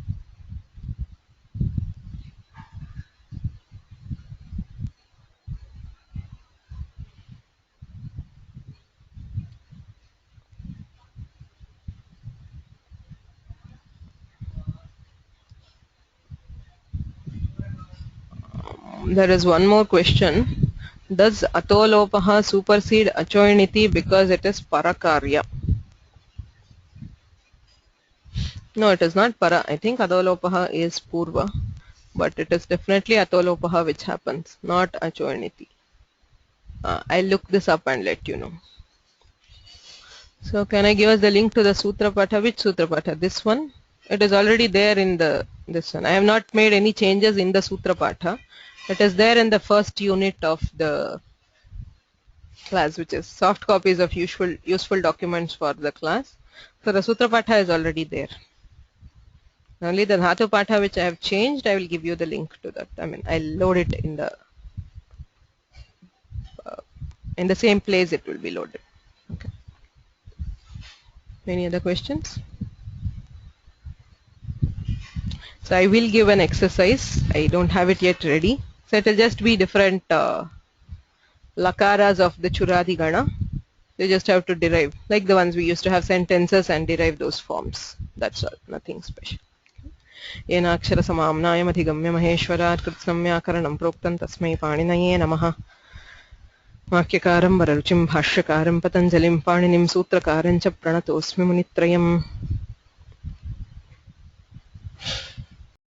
There is one more question. Does atolopaha supersede achoiniti because it is parakarya? No, it is not para. I think atolopaha is purva, but it is definitely atolopaha which happens, not achoiniti. I'll look this up and let you know. So can I give us the link to the sutra patha? Which sutra patha? This one? It is already there in this one. I have not made any changes in the sutra patha. It is there in the first unit of the class, which is soft copies of useful documents for the class. So the sutra patha is already there. Only the dhatu patha which I have changed, I will give you the link to that. I mean, I'll load it in the same place it will be loaded. Okay. Any other questions? So I will give an exercise. I don't have it yet ready. So it will just be different lakaras of the Churadi Gana. You just have to derive, like the ones we used to have sentences and derive those forms. That's all, nothing special. येनाक्षर समाम्नायमधिगम्य महेश्वरात् कृत्स्नम्याकरणं प्रोक्तं तस्मै पाणिनये नमः वाक्यकारं वररुचिं भाष्यकारं पतञ्जलिं पाणिनिं सूत्रकारं च प्रणतोऽस्मि मुनित्रयम्